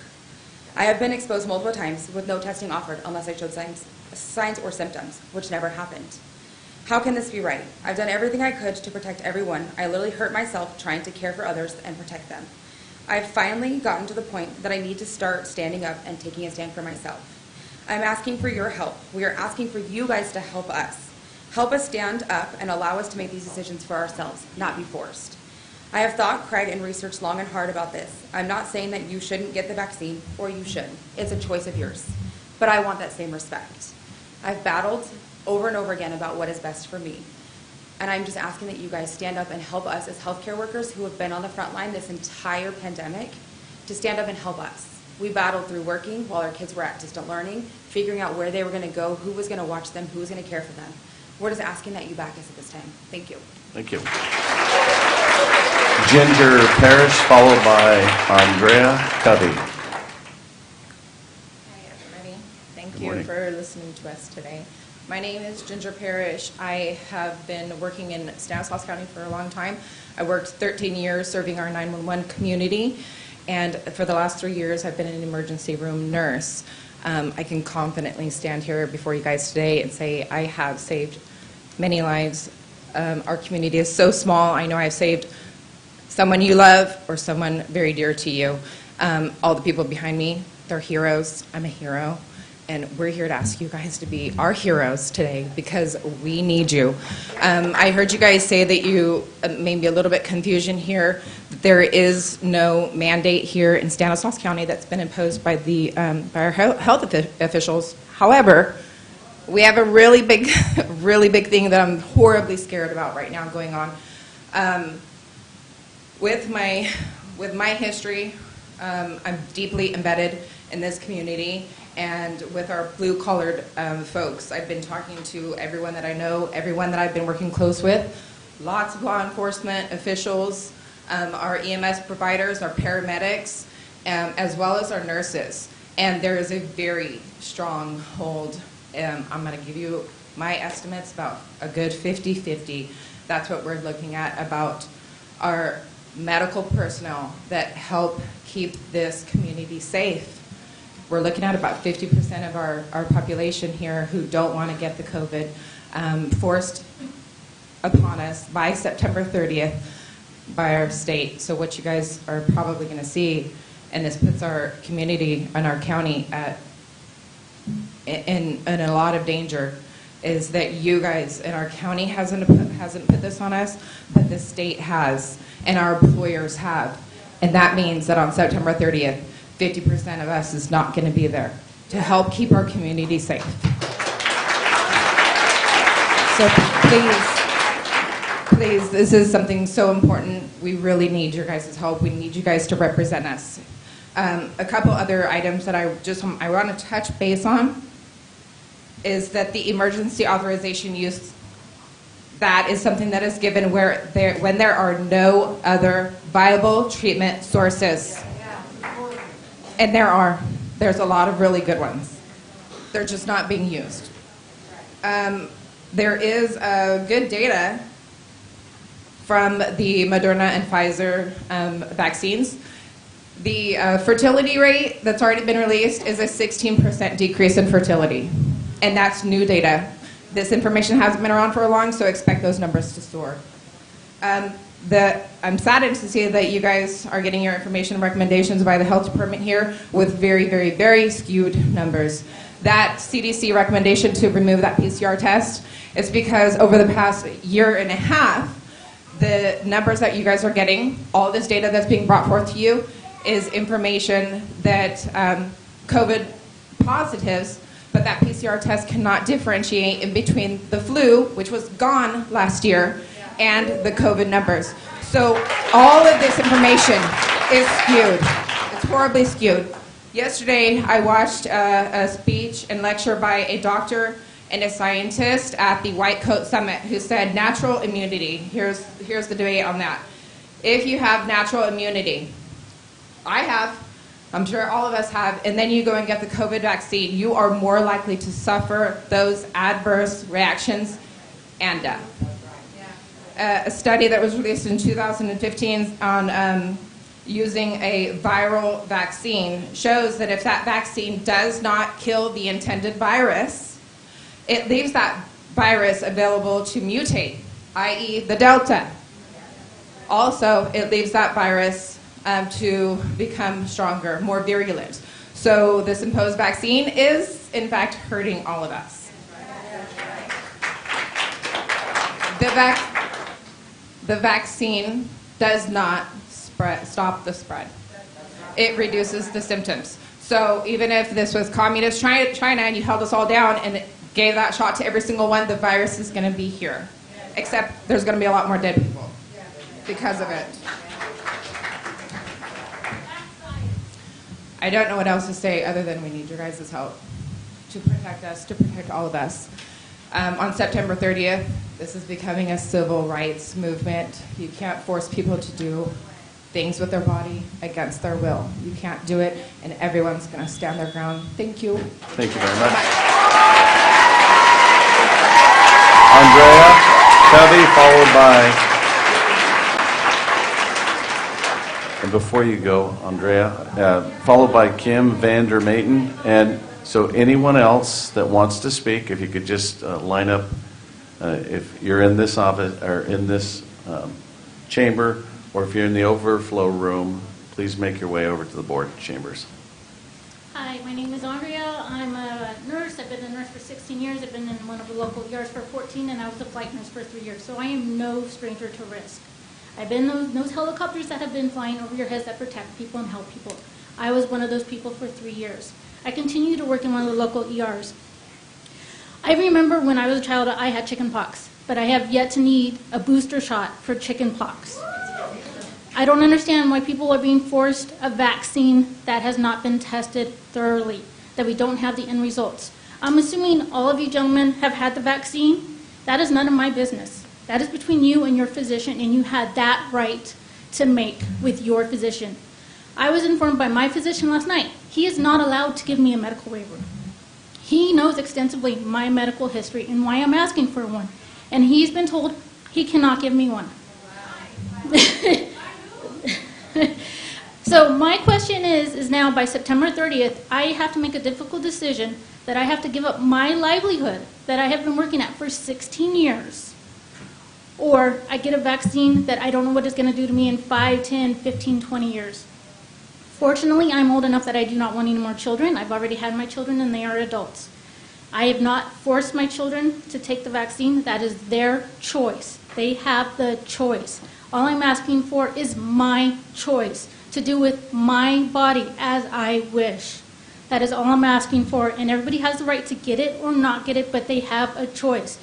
I have been exposed multiple times with no testing offered unless I showed signs or symptoms, which never happened. How can this be right? I've done everything I could to protect everyone. I literally hurt myself trying to care for others and protect them. I've finally gotten to the point that I need to start standing up and taking a stand for myself. I'm asking for your help. We are asking for you guys to help us. Help us stand up and allow us to make these decisions for ourselves, not be forced. I have thought, cried, and researched long and hard about this. I'm not saying that you shouldn't get the vaccine, or you should. It's a choice of yours. But I want that same respect. I've battled over and over again about what is best for me. And I'm just asking that you guys stand up and help us as healthcare workers who have been on the front line this entire pandemic to stand up and help us. We battled through working while our kids were at distant learning, figuring out where they were going to go, who was going to watch them, who was going to care for them. We're just asking that you back us at this time. Thank you. Thank you. Ginger Parrish, followed by Andrea Covey. Hi, everybody. Thank Good you morning. for listening to us today. My name is Ginger Parrish. I have been working in Stanislaus County for a long time. I worked 13 years serving our 911 community, and for the last 3 years, I've been an emergency room nurse. I can confidently stand here before you guys today and say I have saved many lives. Our community is so small. I know I've saved someone you love or someone very dear to you. All the people behind me, they're heroes. I'm a hero. And we're here to ask you guys to be our heroes today because we need you. I heard you guys say that you maybe a little bit confusion here. There is no mandate here in Stanislaus County that's been imposed by by our health officials. However, we have a really big thing that I'm horribly scared about right now going on. With my history, I'm deeply embedded in this community. And with our blue-collared folks, I've been talking to everyone that I know, everyone that I've been working close with, lots of law enforcement officials, our EMS providers, our paramedics, as well as our nurses. And there is a very strong hold. I'm going to give you my estimates, about a good 50-50. That's what we're looking at about our medical personnel that help keep this community safe. We're looking at about 50% of our population here who don't want to get the COVID forced upon us by September 30th by our state. So what you guys are probably going to see, and this puts our community and our county in a lot of danger, is that you guys and our county hasn't put this on us, but the state has, and our employers have. And that means that on September 30th, 50% of us is not going to be there to help keep our community safe. So please, this is something so important. We really need your guys' help. We need you guys to represent us. A couple other items that I want to touch base on is that the emergency authorization use that is something that is given when there are no other viable treatment sources. And there's a lot of really good ones. They're just not being used. There is good data from the Moderna and Pfizer vaccines. The fertility rate that's already been released is a 16% decrease in fertility. And that's new data. This information hasn't been around for long, so expect those numbers to soar. I'm saddened to see that you guys are getting your information and recommendations by the health department here with very, very, very skewed numbers. That CDC recommendation to remove that PCR test is because over the past year and a half, the numbers that you guys are getting, all this data that's being brought forth to you, is information that COVID positives, but that PCR test cannot differentiate in between the flu, which was gone last year, and the COVID numbers. So all of this information is skewed. It's horribly skewed. Yesterday, I watched a speech and lecture by a doctor and a scientist at the White Coat Summit who said natural immunity. Here's the debate on that. If you have natural immunity, I have, I'm sure all of us have, and then you go and get the COVID vaccine, you are more likely to suffer those adverse reactions and death. A study that was released in 2015 on using a viral vaccine shows that if that vaccine does not kill the intended virus, it leaves that virus available to mutate, i.e. the Delta. Also, it leaves that virus to become stronger, more virulent. So this imposed vaccine is, in fact, hurting all of us. The vaccine does not stop the spread. It reduces the symptoms. So even if this was communist China and you held us all down and gave that shot to every single one, the virus is going to be here. Except there's going to be a lot more dead people because of it. I don't know what else to say other than we need your guys' help to protect us, to protect all of us. On September 30th, this is becoming a civil rights movement. You can't force people to do things with their body against their will. You can't do it, and everyone's going to stand their ground. Thank you. Thank you very much. Andrea Covey, followed by... And before you go, Andrea, followed by Kim Vander Maten. And so anyone else that wants to speak, if you could just line up, if you're in this office or in this chamber, or if you're in the overflow room, please make your way over to the board chambers. Hi, my name is Andrea. I'm a nurse. I've been a nurse for 16 years. I've been in one of the local ERs for 14, and I was a flight nurse for 3 years. So I am no stranger to risk. I've been in those helicopters that have been flying over your heads that protect people and help people. I was one of those people for 3 years. I continue to work in one of the local ERs. I remember when I was a child, I had chicken pox, but I have yet to need a booster shot for chicken pox. I don't understand why people are being forced a vaccine that has not been tested thoroughly, that we don't have the end results. I'm assuming all of you gentlemen have had the vaccine. That is none of my business. That is between you and your physician, and you had that right to make with your physician. I was informed by my physician last night. He is not allowed to give me a medical waiver. He knows extensively my medical history and why I'm asking for one. And he's been told he cannot give me one. So my question is now by September 30th, I have to make a difficult decision that I have to give up my livelihood that I have been working at for 16 years. Or I get a vaccine that I don't know what it's going to do to me in 5, 10, 15, 20 years. Fortunately, I'm old enough that I do not want any more children. I've already had my children and they are adults. I have not forced my children to take the vaccine. That is their choice. They have the choice. All I'm asking for is my choice to do with my body as I wish. That is all I'm asking for. And everybody has the right to get it or not get it, but they have a choice.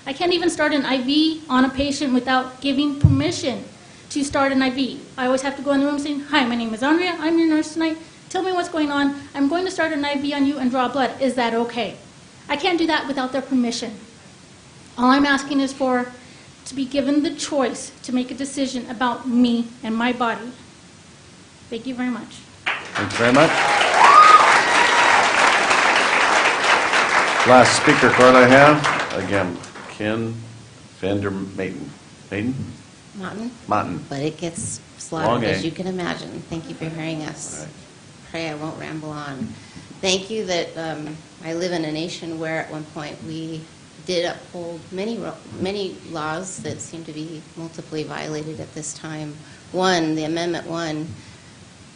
I can't even start an IV on a patient without giving permission to start an IV. I always have to go in the room saying, hi, my name is Andrea. I'm your nurse tonight. Tell me what's going on. I'm going to start an IV on you and draw blood. Is that okay? I can't do that without their permission. All I'm asking is for to be given the choice to make a decision about me and my body. Thank you very much. Thank you very much. Last speaker card I have, again, Ken Vander Maten. Maten? Martin. But it gets slaughtered, Long as A. you can imagine. Thank you for hearing us. All right. Pray I won't ramble on. Thank you that I live in a nation where at one point we did uphold many laws that seem to be multiply violated at this time. One, the Amendment 1,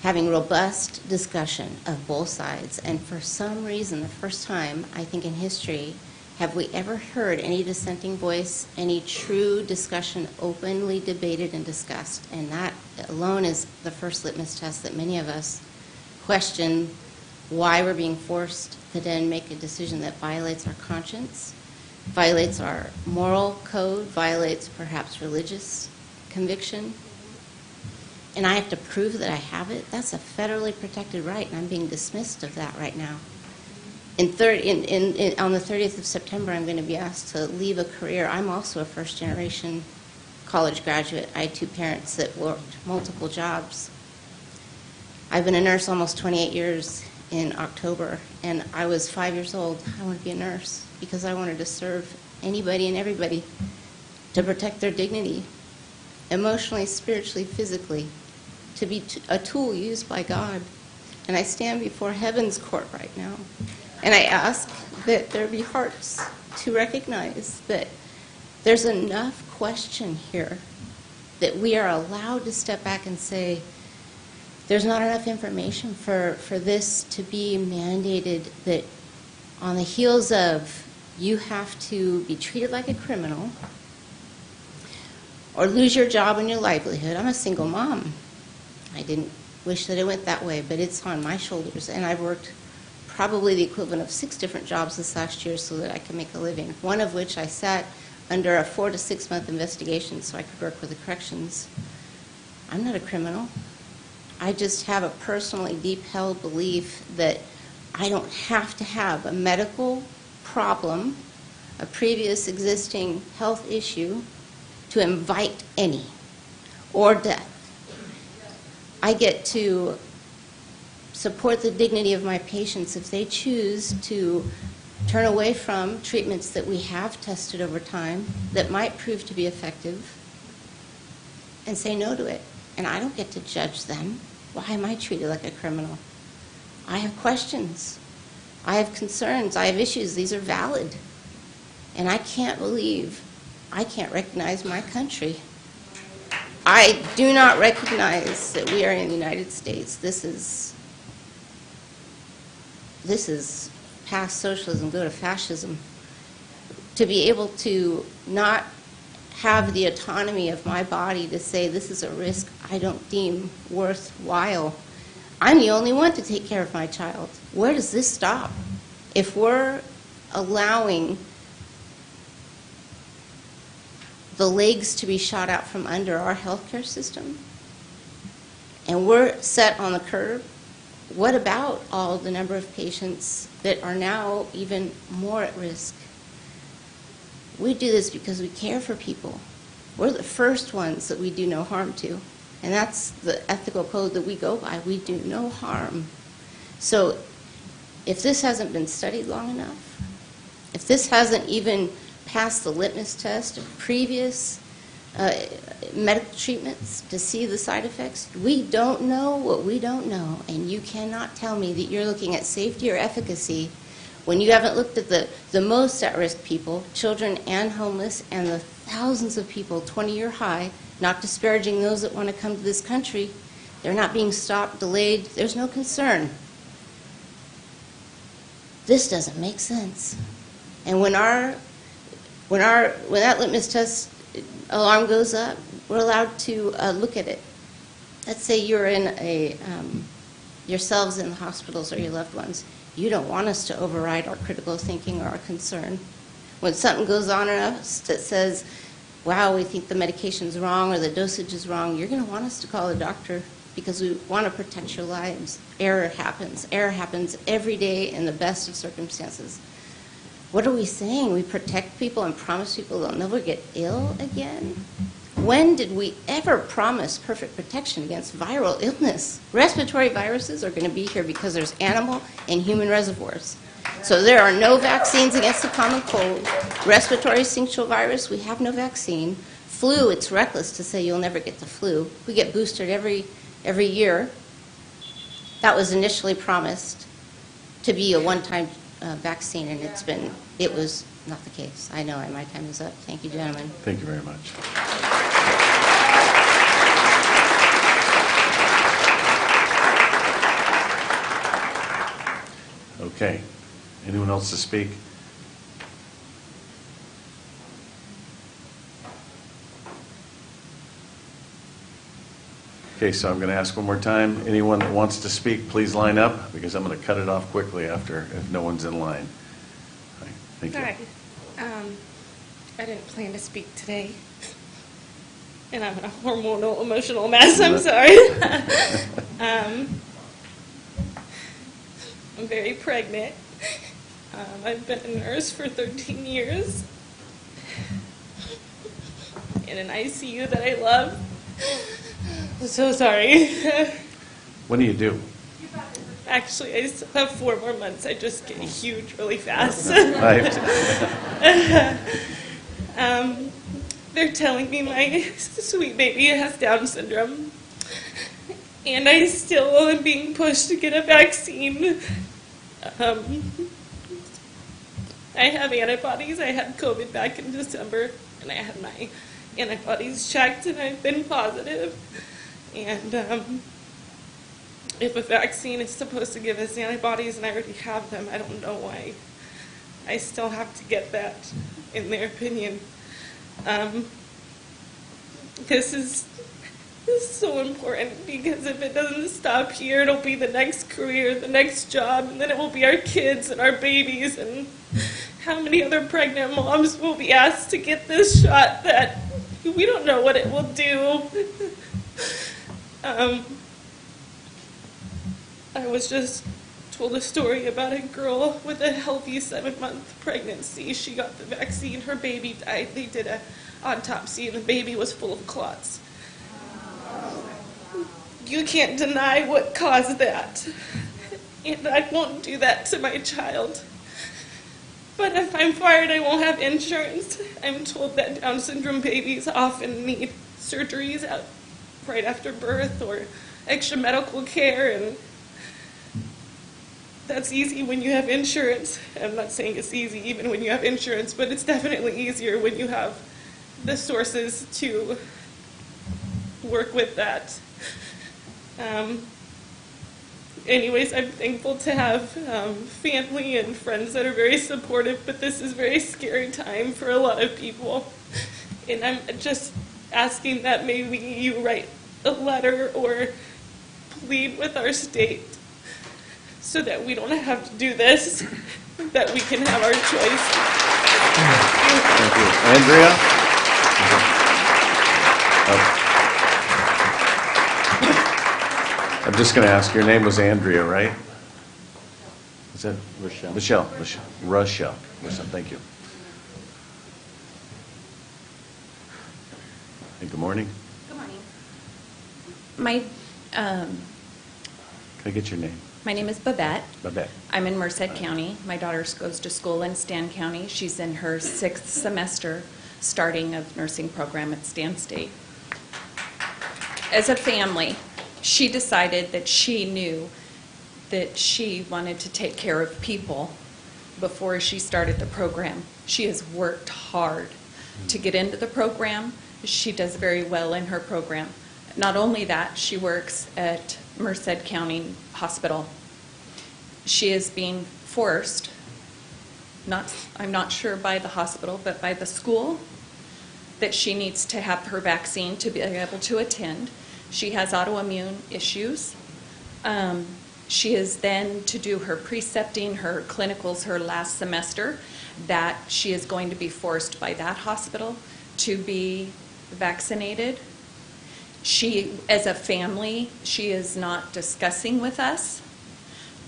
having robust discussion of both sides. And for some reason, the first time, I think in history, have we ever heard any dissenting voice, any true discussion openly debated and discussed? And that alone is the first litmus test that many of us question why we're being forced to then make a decision that violates our conscience, violates our moral code, violates perhaps religious conviction. And I have to prove that I have it. That's a federally protected right, and I'm being dismissed of that right now. On the 30th of September, I'm going to be asked to leave a career. I'm also a first-generation college graduate. I had two parents that worked multiple jobs. I've been a nurse almost 28 years in October, and I was 5 years old. I wanted to be a nurse because I wanted to serve anybody and everybody, to protect their dignity, emotionally, spiritually, physically, to be a tool used by God. And I stand before heaven's court right now, and I ask that there be hearts to recognize that there's enough question here that we are allowed to step back and say, there's not enough information for this to be mandated, that on the heels of you have to be treated like a criminal or lose your job and your livelihood. I'm a single mom. I didn't wish that it went that way, but it's on my shoulders. And I've worked probably the equivalent of 6 different jobs this last year so that I can make a living, one of which I sat under a 4 to 6 month investigation so I could work with the corrections. I'm not a criminal. I just have a personally deep-held belief that I don't have to have a medical problem, a previous existing health issue, to invite any, or death. I get to support the dignity of my patients if they choose to turn away from treatments that we have tested over time that might prove to be effective and say no to it. And I don't get to judge them. Why am I treated like a criminal? I have questions. I have concerns. I have issues. These are valid. And I can't believe I can't recognize my country. I do not recognize that we are in the United States. This is past socialism, go to fascism. To be able to not have the autonomy of my body to say this is a risk I don't deem worthwhile. I'm the only one to take care of my child. Where does this stop? If we're allowing the legs to be shot out from under our healthcare system, and we're set on the curb, what about all the number of patients that are now even more at risk? We do this because we care for people. We're the first ones that we do no harm to. And that's the ethical code that we go by. We do no harm. So if this hasn't been studied long enough, if this hasn't even passed the litmus test of previous medical treatments to see the side effects, we don't know what we don't know. And you cannot tell me that you're looking at safety or efficacy when you haven't looked at the most at-risk people, children and homeless, and the thousands of people, 20-year high, not disparaging those that want to come to this country. They're not being stopped, delayed. There's no concern. This doesn't make sense. And when that litmus test alarm goes up, we're allowed to look at it. Let's say you're in yourselves in the hospitals or your loved ones. You don't want us to override our critical thinking or our concern. When something goes on in us that says, wow, we think the medication's wrong or the dosage is wrong, you're going to want us to call a doctor because we want to protect your lives. Error happens. Error happens every day in the best of circumstances. What are we saying? We protect people and promise people they'll never get ill again? When did we ever promise perfect protection against viral illness? Respiratory viruses are going to be here because there's animal and human reservoirs. So there are no vaccines against the common cold. Respiratory syncytial virus, we have no vaccine. Flu, it's reckless to say you'll never get the flu. We get boosted every year. That was initially promised to be a one-time vaccine, and it was not the case. I know my time is up. Thank you, gentlemen. Thank you very much. Okay. Anyone else to speak? Okay, so I'm going to ask one more time. Anyone that wants to speak, please line up, because I'm going to cut it off quickly after if no one's in line. All right, thank you. Hi. I didn't plan to speak today, and I'm in a hormonal, emotional mess. I'm sorry. I'm very pregnant. I've been a nurse for 13 years in an ICU that I love. I'm so sorry. What do you do? Actually, I still have 4 more months. I just get huge really fast. They're telling me my sweet baby has Down syndrome, and I still am being pushed to get a vaccine. I have antibodies. I had COVID back in December, and I had my antibodies checked, and I've been positive. And if a vaccine is supposed to give us antibodies and I already have them, I don't know why I still have to get that, in their opinion. This is so important, because if it doesn't stop here, it'll be the next career, the next job, and then it will be our kids and our babies, and how many other pregnant moms will be asked to get this shot that we don't know what it will do. I was just told a story about a girl with a healthy 7-month pregnancy. She got the vaccine, her baby died. They did an autopsy, and the baby was full of clots. You can't deny what caused that, and I won't do that to my child. But if I'm fired, I won't have insurance. I'm told that Down syndrome babies often need surgeries right after birth or extra medical care, and that's easy when you have insurance. I'm not saying it's easy even when you have insurance, but it's definitely easier when you have the sources to work with that. Anyways, I'm thankful to have family and friends that are very supportive, but this is a very scary time for a lot of people. And I'm just asking that maybe you write a letter or plead with our state so that we don't have to do this, that we can have our choice. Thank you. Andrea? I'm just going to ask, your name was Andrea, right? Is that? Rochelle. Rochelle, thank you. Hey, good morning. Good morning. Can I get your name? My name is Babette. Babette. I'm in Merced County. My daughter goes to school in Stan County. She's in her 6th semester starting of nursing program at Stan State. As a family, she decided that she knew that she wanted to take care of people before she started the program. She has worked hard to get into the program. She does very well in her program. Not only that, she works at Merced County Hospital. She is being forced, I'm not sure by the hospital, but by the school, that she needs to have her vaccine to be able to attend. She has autoimmune issues. She is then to do her precepting, her clinicals, her last semester, that she is going to be forced by that hospital to be vaccinated. She, as a family, she is not discussing with us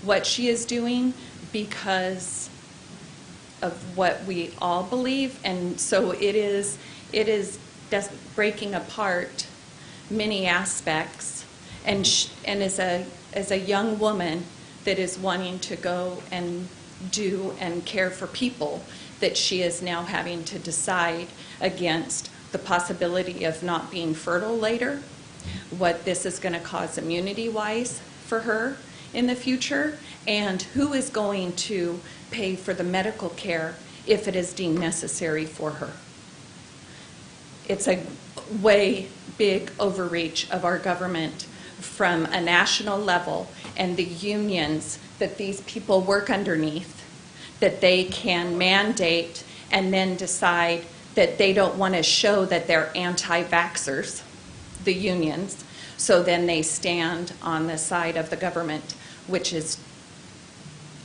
what she is doing because of what we all believe, and so it is breaking apart many aspects, and as a young woman that is wanting to go and do and care for people, that she is now having to decide against the possibility of not being fertile later, what this is going to cause immunity-wise for her in the future, and who is going to pay for the medical care if it is deemed necessary for her. It's a way big overreach of our government from a national level, and the unions that these people work underneath, that they can mandate and then decide that they don't want to show that they're anti-vaxxers, the unions, so then they stand on the side of the government, which is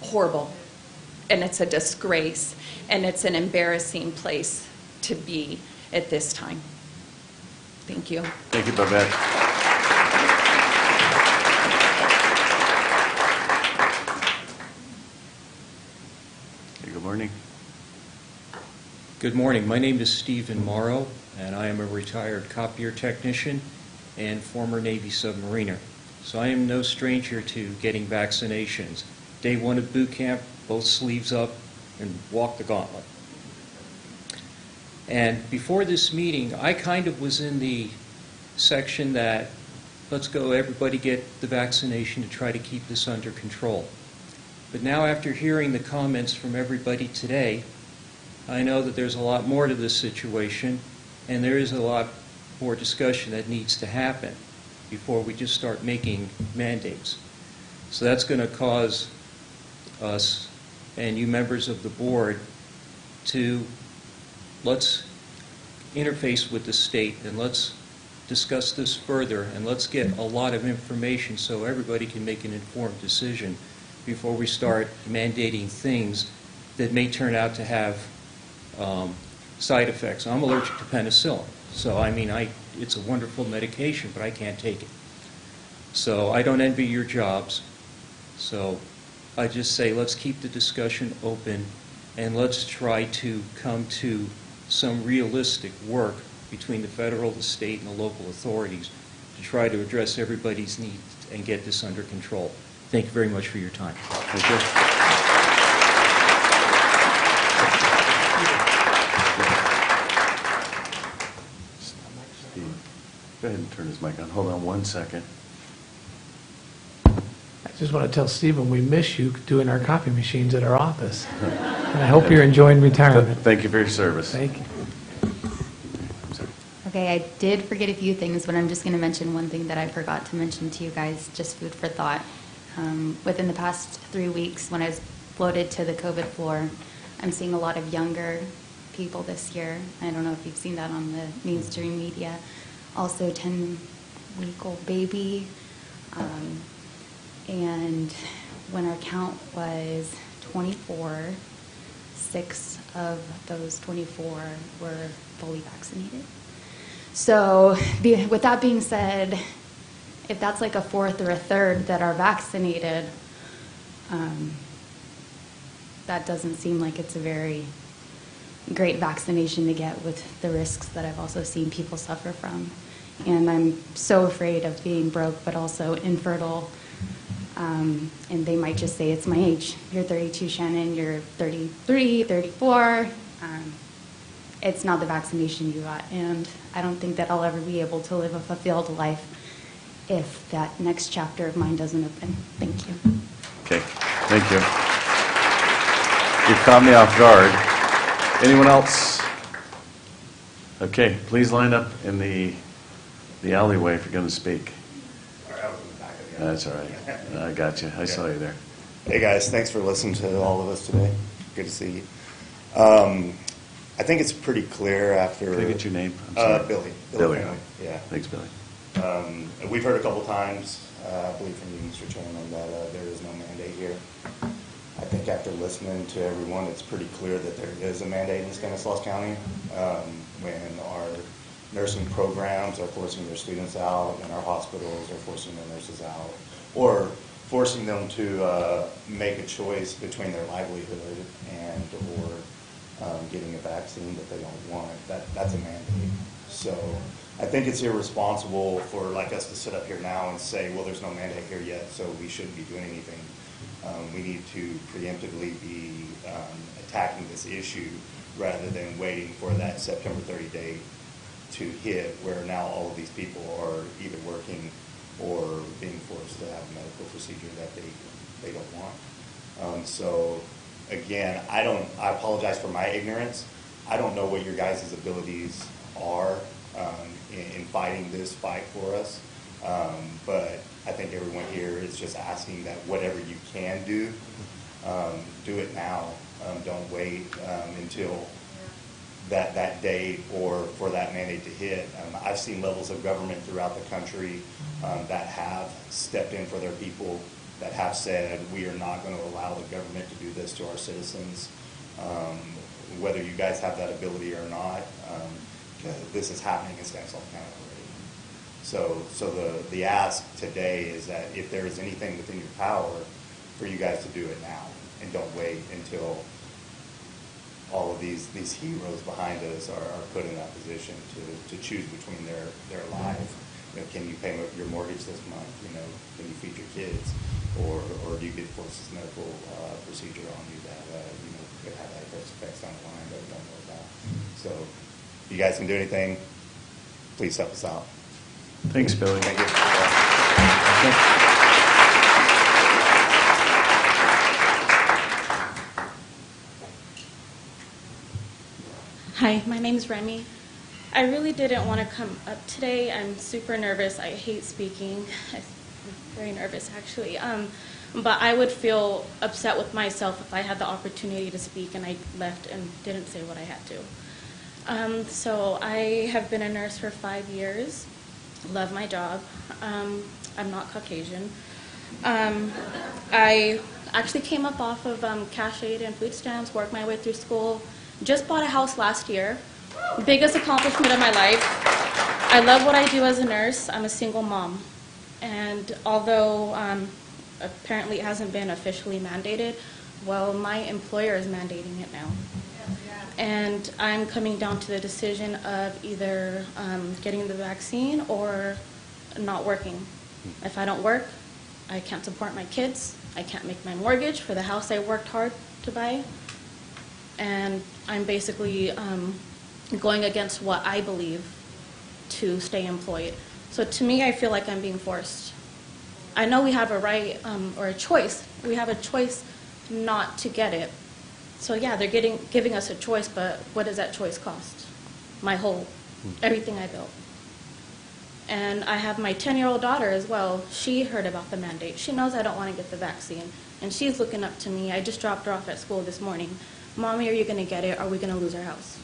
horrible, and it's a disgrace, and it's an embarrassing place to be at this time. Thank you. Thank you, Babette. Good morning. Good morning. My name is Stephen Morrow, and I am a retired copier technician and former Navy submariner. So I am no stranger to getting vaccinations. Day one of boot camp, both sleeves up, and walk the gauntlet. And before this meeting, I kind of was in the section that, let's go everybody get the vaccination to try to keep this under control. But now after hearing the comments from everybody today, I know that there's a lot more to this situation, and there is a lot more discussion that needs to happen before we just start making mandates. So that's going to cause us and you members of the board to let's interface with the state and let's discuss this further, and let's get a lot of information so everybody can make an informed decision before we start mandating things that may turn out to have side effects. I'm allergic to penicillin, so I mean, it's a wonderful medication, but I can't take it. So I don't envy your jobs. So I just say let's keep the discussion open, and let's try to come to some realistic work between the federal, the state, and the local authorities to try to address everybody's needs and get this under control. Thank you very much for your time. Thank you. Steve, go ahead and turn his mic on. Hold on one second. I just want to tell Stephen we miss you doing our copy machines at our office. And I hope you're enjoying retirement. Thank you for your service. Thank you. Okay, I did forget a few things, but I'm just going to mention one thing that I forgot to mention to you guys, just food for thought. Within the past 3 weeks, when I was floated to the COVID floor, I'm seeing a lot of younger people this year. I don't know if you've seen that on the mainstream media. Also, 10-week-old baby. And when our count was 24, 6 of those 24 were fully vaccinated. So with that being said, if that's like a fourth or a third that are vaccinated, that doesn't seem like it's a very great vaccination to get with the risks that I've also seen people suffer from. And I'm so afraid of being broke, but also infertile. And they might just say, it's my age. You're 32, Shannon. You're 33, 34. It's not the vaccination you got. And I don't think that I'll ever be able to live a fulfilled life if that next chapter of mine doesn't open. Thank you. Okay, thank you. You've caught me off guard. Anyone else? Okay, please line up in the alleyway if you're going to speak. That's all right. I got you. I saw you there. Hey guys, thanks for listening to all of us today. Good to see you. I think it's pretty clear after... Can I get your name? I'm sorry. Billy. Billy. Family. Yeah. Thanks, Billy. We've heard a couple times, I believe from you, Mr. Chairman, that there is no mandate here. I think after listening to everyone, it's pretty clear that there is a mandate in Stanislaus County when our nursing programs are forcing their students out and our hospitals are forcing their nurses out, or forcing them to make a choice between their livelihood and or getting a vaccine that they don't want. That's a mandate. So I think it's irresponsible for like us to sit up here now and say, well, there's no mandate here yet, so we shouldn't be doing anything. We need to preemptively be attacking this issue rather than waiting for that September 30 date to hit, where now all of these people are either working or being forced to have a medical procedure that they don't want. So again, I apologize for my ignorance. I don't know what your guys' abilities are in fighting this fight for us, but I think everyone here is just asking that whatever you can do, do it now. Don't wait until that date or for that mandate to hit. I've seen levels of government throughout the country that have stepped in for their people, that have said, we are not going to allow the government to do this to our citizens, whether you guys have that ability or not. This is happening in Stanislaus County already. So the ask today is that if there is anything within your power, for you guys to do it now, and don't wait until all of these heroes behind us are put in that position to choose between their lives. You know, can you pay your mortgage this month? You know, can you feed your kids, or do you get forced this medical procedure on you that you know could have adverse effects down the line that we don't know about? So, if you guys can do anything, please help us out. Thanks, Billy. Thank you. Hi, my name is Remy. I really didn't want to come up today. I'm super nervous. I hate speaking. I'm very nervous, actually. But I would feel upset with myself if I had the opportunity to speak and I left and didn't say what I had to. So I have been a nurse for 5 years. Love my job. I'm not Caucasian. I actually came up off of cash aid and food stamps, worked my way through school. Just bought a house last year. Biggest accomplishment of my life. I love what I do as a nurse. I'm a single mom. And although apparently it hasn't been officially mandated, well, my employer is mandating it now. And I'm coming down to the decision of either getting the vaccine or not working. If I don't work, I can't support my kids. I can't make my mortgage for the house I worked hard to buy. And I'm basically going against what I believe to stay employed. So to me, I feel like I'm being forced. I know we have a right or a choice. We have a choice not to get it. So yeah, they're giving us a choice, but what does that choice cost? My whole, everything I built. And I have my 10-year-old daughter as well. She heard about the mandate. She knows I don't want to get the vaccine. And she's looking up to me. I just dropped her off at school this morning. Mommy, are you going to get it? Or are we going to lose our house?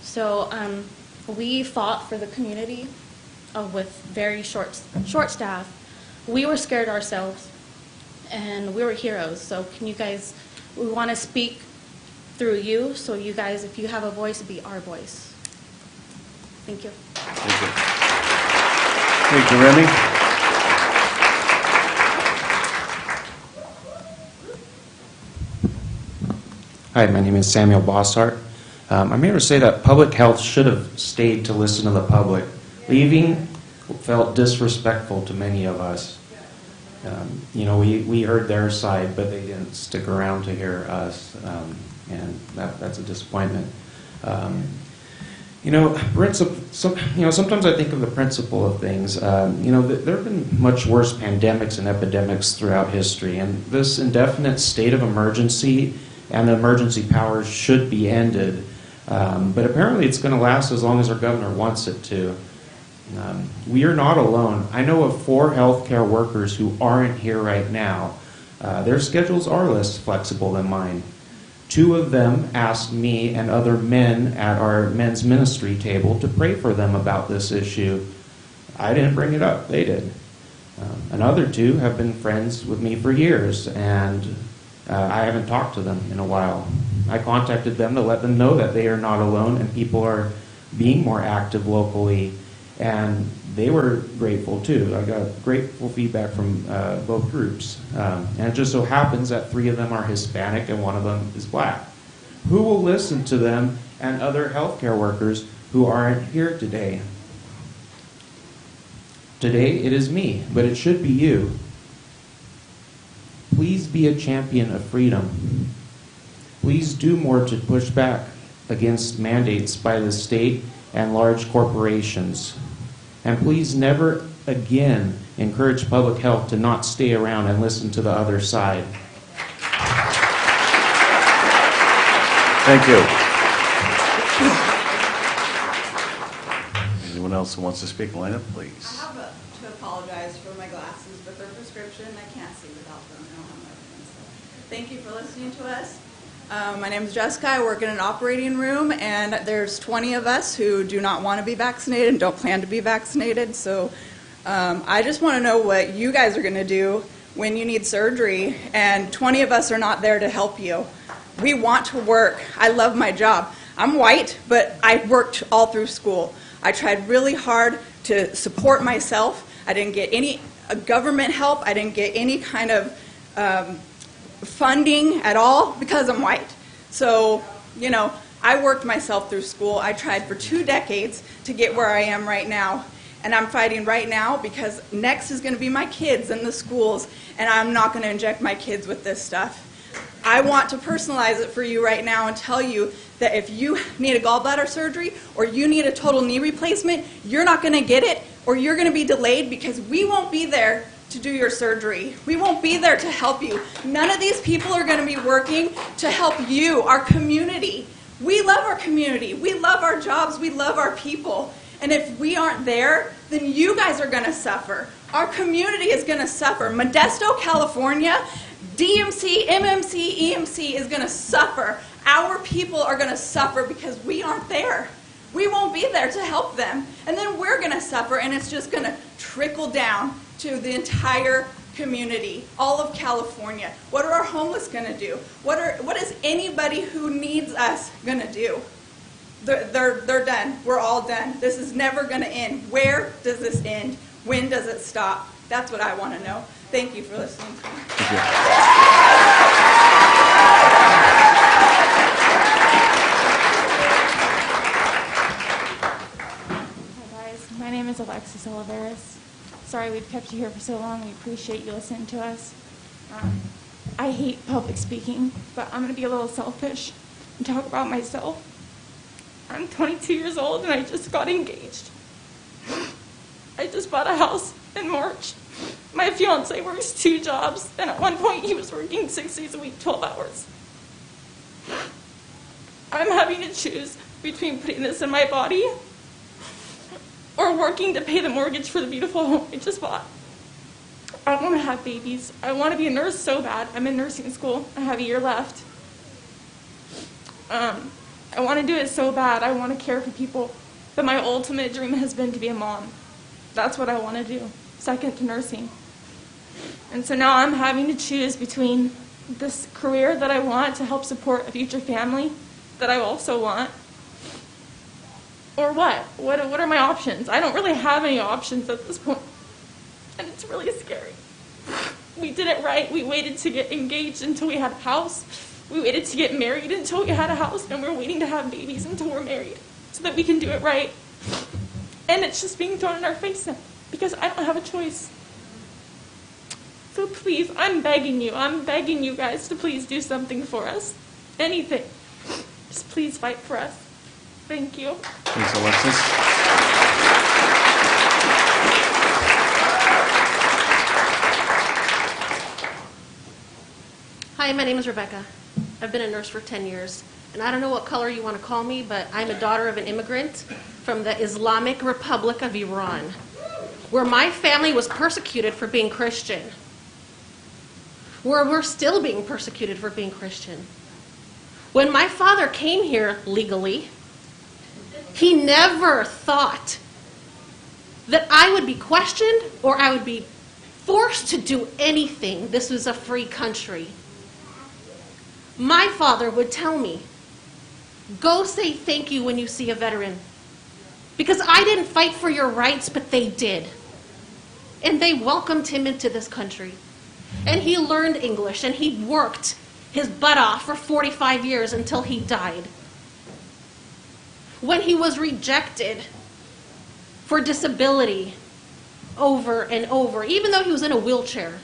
So we fought for the community with very short staff. We were scared ourselves, and we were heroes. So can you guys, we want to speak through you, so you guys, if you have a voice, be our voice. Thank you. Thank you. Thank you, Remy. Hi, my name is Samuel Bossart. I'm here to say that public health should have stayed to listen to the public. Leaving felt disrespectful to many of us. You know, we heard their side, but they didn't stick around to hear us, and that's a disappointment. You know, sometimes I think of the principle of things. You know, there have been much worse pandemics and epidemics throughout history, and this indefinite state of emergency and the emergency powers should be ended. But apparently it's going to last as long as our governor wants it to. We are not alone. I know of 4 healthcare workers who aren't here right now. Their schedules are less flexible than mine. 2 of them asked me and other men at our men's ministry table to pray for them about this issue. I didn't bring it up, they did. Another 2 have been friends with me for years, and I haven't talked to them in a while. I contacted them to let them know that they are not alone and people are being more active locally And they were grateful too. I got grateful feedback from both groups. And it just so happens that 3 of them are Hispanic and 1 of them is black. Who will listen to them and other healthcare workers who aren't here today? Today it is me, but it should be you. Please be a champion of freedom. Please do more to push back against mandates by the state and large corporations. And please never again encourage public health to not stay around and listen to the other side. Thank you. Anyone else who wants to speak, line up, please. I have to apologize for my glasses, but they're prescription. I can't see without them. I don't have my vision, so thank you for listening to us. My name is Jessica. I work in an operating room, and there's 20 of us who do not want to be vaccinated and don't plan to be vaccinated. So I just want to know what you guys are going to do when you need surgery, and 20 of us are not there to help you. We want to work. I love my job. I'm white, but I worked all through school. I tried really hard to support myself. I didn't get any government help. I didn't get any kind of funding at all because I'm white. So, you know, I worked myself through school. I tried for 2 decades to get where I am right now. And I'm fighting right now because next is going to be my kids in the schools, and I'm not going to inject my kids with this stuff. I want to personalize it for you right now and tell you that if you need a gallbladder surgery or you need a total knee replacement, you're not going to get it, or you're going to be delayed because we won't be there to do your surgery. We won't be there to help you. None of these people are going to be working to help you, our community. We love our community. We love our jobs. We love our people. And if we aren't there, then you guys are going to suffer. Our community is going to suffer. Modesto, California, DMC, MMC, EMC is going to suffer. Our people are going to suffer because we aren't there. We won't be there to help them. And then we're going to suffer, and it's just going to trickle down to the entire community, all of California. What are our homeless going to do? What is anybody who needs us going to do? They're done. We're all done. This is never going to end. Where does this end? When does it stop? That's what I want to know. Thank you for listening to me. Hi guys, my name is Alexis Oliveris. Sorry we've kept you here for so long. We appreciate you listening to us. I hate public speaking, but I'm going to be a little selfish and talk about myself. I'm 22 years old and I just got engaged. I just bought a house in March. My fiance works 2 jobs, and at one point he was working 6 days a week, 12 hours. I'm having to choose between putting this in my body or working to pay the mortgage for the beautiful home I just bought. I want to have babies. I want to be a nurse so bad. I'm in nursing school. I have a year left. I want to do it so bad. I want to care for people. But my ultimate dream has been to be a mom. That's what I want to do, second to nursing. And so now I'm having to choose between this career that I want to help support a future family that I also want, or what? What are my options? I don't really have any options at this point, and it's really scary. We did it right. We waited to get engaged until we had a house. We waited to get married until we had a house, and we're waiting to have babies until we're married so that we can do it right. And it's just being thrown in our face now because I don't have a choice. So please, I'm begging you guys to please do something for us. Anything. Just please fight for us. Thank you. Thanks, Alexis. Hi, my name is Rebecca. I've been a nurse for 10 years. And I don't know what color you want to call me, but I'm a daughter of an immigrant from the Islamic Republic of Iran, where my family was persecuted for being Christian, where we're still being persecuted for being Christian. When my father came here legally, he never thought that I would be questioned or I would be forced to do anything. This was a free country. My father would tell me, go say thank you when you see a veteran. Because I didn't fight for your rights, but they did. And they welcomed him into this country. And he learned English, and he worked his butt off for 45 years until he died. When he was rejected for disability over and over, even though he was in a wheelchair,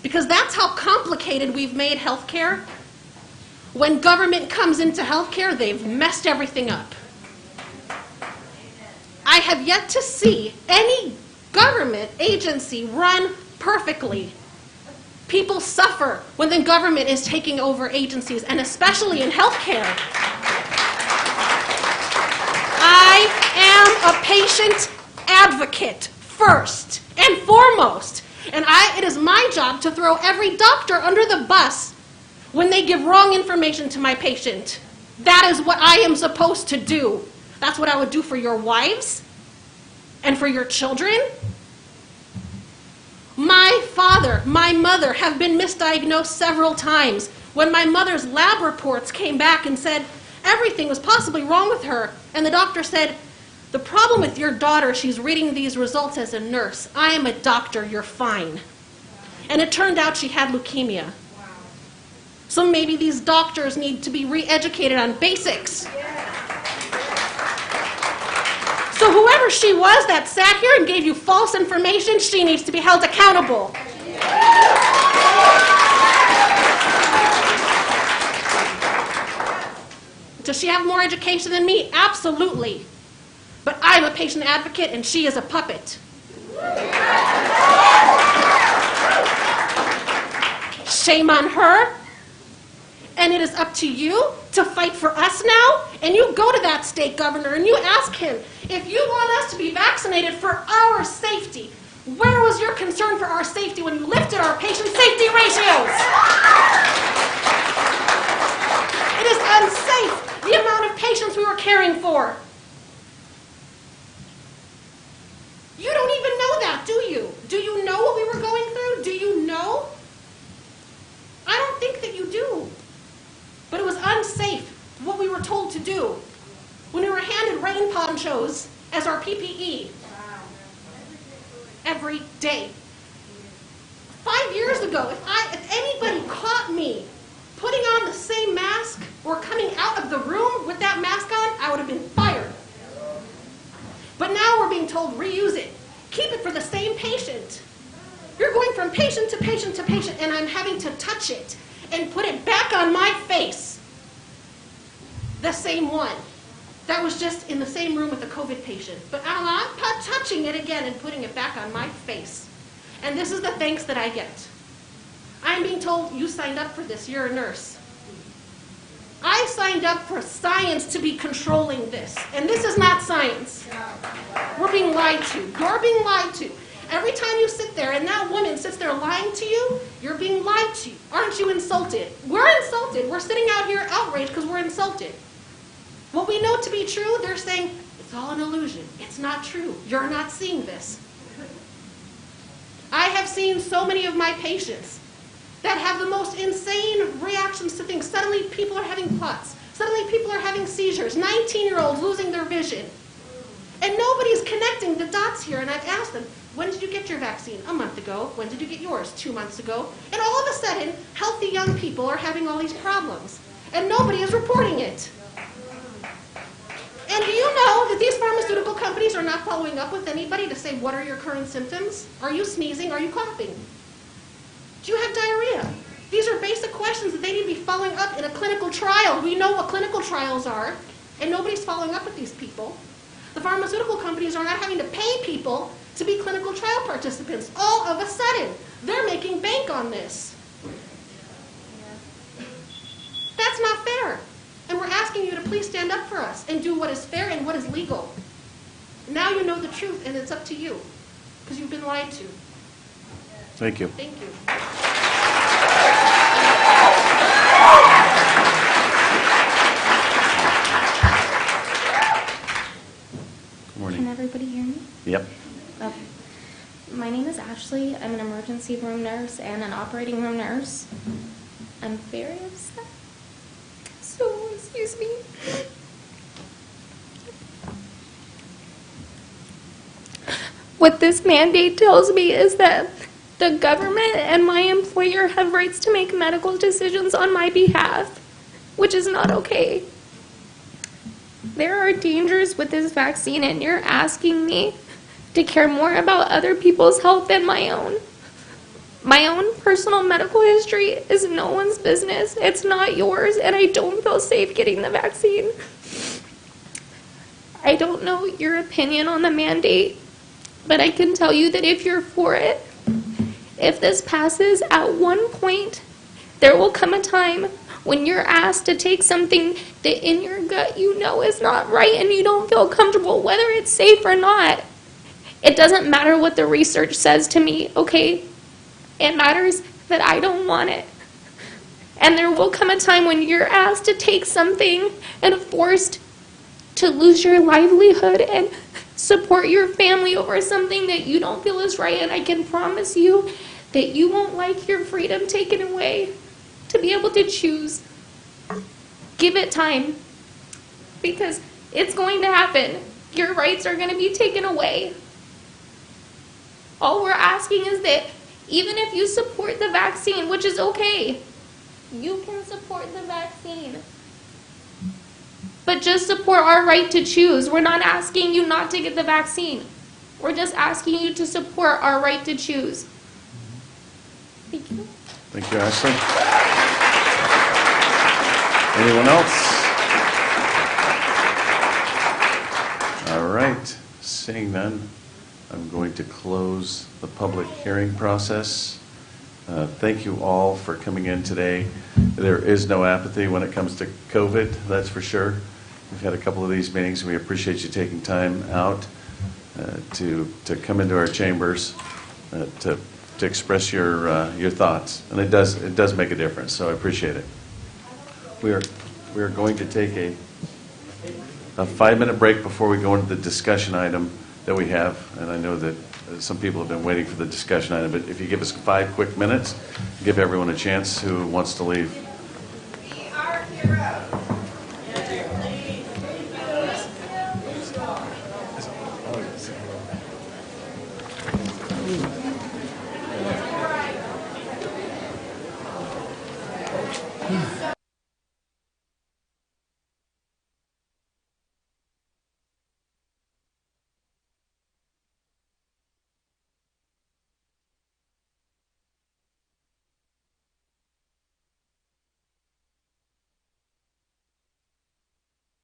because that's how complicated we've made healthcare. When government comes into healthcare, they've messed everything up. I have yet to see any government agency run perfectly. People suffer when the government is taking over agencies, and especially in healthcare. I am a patient advocate first and foremost, and it is my job to throw every doctor under the bus when they give wrong information to my patient. That is what I am supposed to do. That's what I would do for your wives and for your children. My father, my mother have been misdiagnosed several times. When my mother's lab reports came back and said everything was possibly wrong with her, and the doctor said, the problem with your daughter, she's reading these results as a nurse. I am a doctor, you're fine. And it turned out she had leukemia. So maybe these doctors need to be re-educated on basics. So whoever she was that sat here and gave you false information, she needs to be held accountable. Does she have more education than me? Absolutely. But I'm a patient advocate and she is a puppet. Shame on her. And it is up to you to fight for us now. And you go to that state governor and you ask him, if you want us to be vaccinated for our safety, where was your concern for our safety when you lifted our patient safety ratios? It is unsafe, the amount of patients we were caring for. You don't even know that, do you? Do you know what we were going through? Do you know? I don't think that you do. But it was unsafe, what we were told to do. When we were handed rain ponchos as our PPE. Every day. 5 years ago, if anybody caught me putting on the same mask or coming out of the room with that mask on, I would have been fired. But now we're being told, reuse it. Keep it for the same patient. You're going from patient to patient to patient, and I'm having to touch it and put it back on my face. The same one that was just in the same room with the COVID patient. But I'm touching it again and putting it back on my face. And this is the thanks that I get. I'm being told, you signed up for this, you're a nurse. I signed up for science to be controlling this. And this is not science. We're being lied to. You're being lied to. Every time you sit there and that woman sits there lying to you, you're being lied to. Aren't you insulted? We're insulted. We're sitting out here outraged because we're insulted. What we know to be true, they're saying, it's all an illusion. It's not true. You're not seeing this. I have seen so many of my patients that have the most insane reactions to things. Suddenly people are having clots. Suddenly people are having seizures. 19-year-olds losing their vision. And nobody's connecting the dots here. And I've asked them, when did you get your vaccine? A month ago. When did you get yours? 2 months ago. And all of a sudden, healthy young people are having all these problems. And nobody is reporting it. And do you know that these pharmaceutical companies are not following up with anybody to say, what are your current symptoms? Are you sneezing? Are you coughing? Do you have diarrhea? These are basic questions that they need to be following up in a clinical trial. We know what clinical trials are, and nobody's following up with these people. The pharmaceutical companies are not having to pay people to be clinical trial participants. All of a sudden, they're making bank on this. That's not fair. And we're asking you to please stand up for us and do what is fair and what is legal. Now you know the truth, and it's up to you, because you've been lied to. Thank you. Thank you. Good morning. Can everybody hear me? Yep. Okay. My name is Ashley. I'm an emergency room nurse and an operating room nurse. I'm very upset. So, excuse me. What this mandate tells me is that the government and my employer have rights to make medical decisions on my behalf, which is not okay. There are dangers with this vaccine, and you're asking me to care more about other people's health than my own. My own personal medical history is no one's business. It's not yours, and I don't feel safe getting the vaccine. I don't know your opinion on the mandate, but I can tell you that if you're for it, if this passes, at one point, there will come a time when you're asked to take something that in your gut you know is not right and you don't feel comfortable, whether it's safe or not. It doesn't matter what the research says to me, okay? It matters that I don't want it. And there will come a time when you're asked to take something and forced to lose your livelihood and support your family over something that you don't feel is right. And I can promise you that you won't like your freedom taken away to be able to choose. Give it time, because it's going to happen. Your rights are going to be taken away. All we're asking is that even if you support the vaccine, which is okay, you can support the vaccine. But just support our right to choose. We're not asking you not to get the vaccine. We're just asking you to support our right to choose. Thank you. Thank you, Ashley. Anyone else? All right, seeing none, I'm going to close the public hearing process. Thank you all for coming in today. There is no apathy when it comes to COVID, that's for sure. We've had a couple of these meetings, and we appreciate you taking time out to come into our chambers to express your thoughts, and it does make a difference. So I appreciate it. We are going to take a 5-minute break before we go into the discussion item that we have, and I know that some people have been waiting for the discussion item. But if you give us 5 quick minutes, give everyone a chance who wants to leave.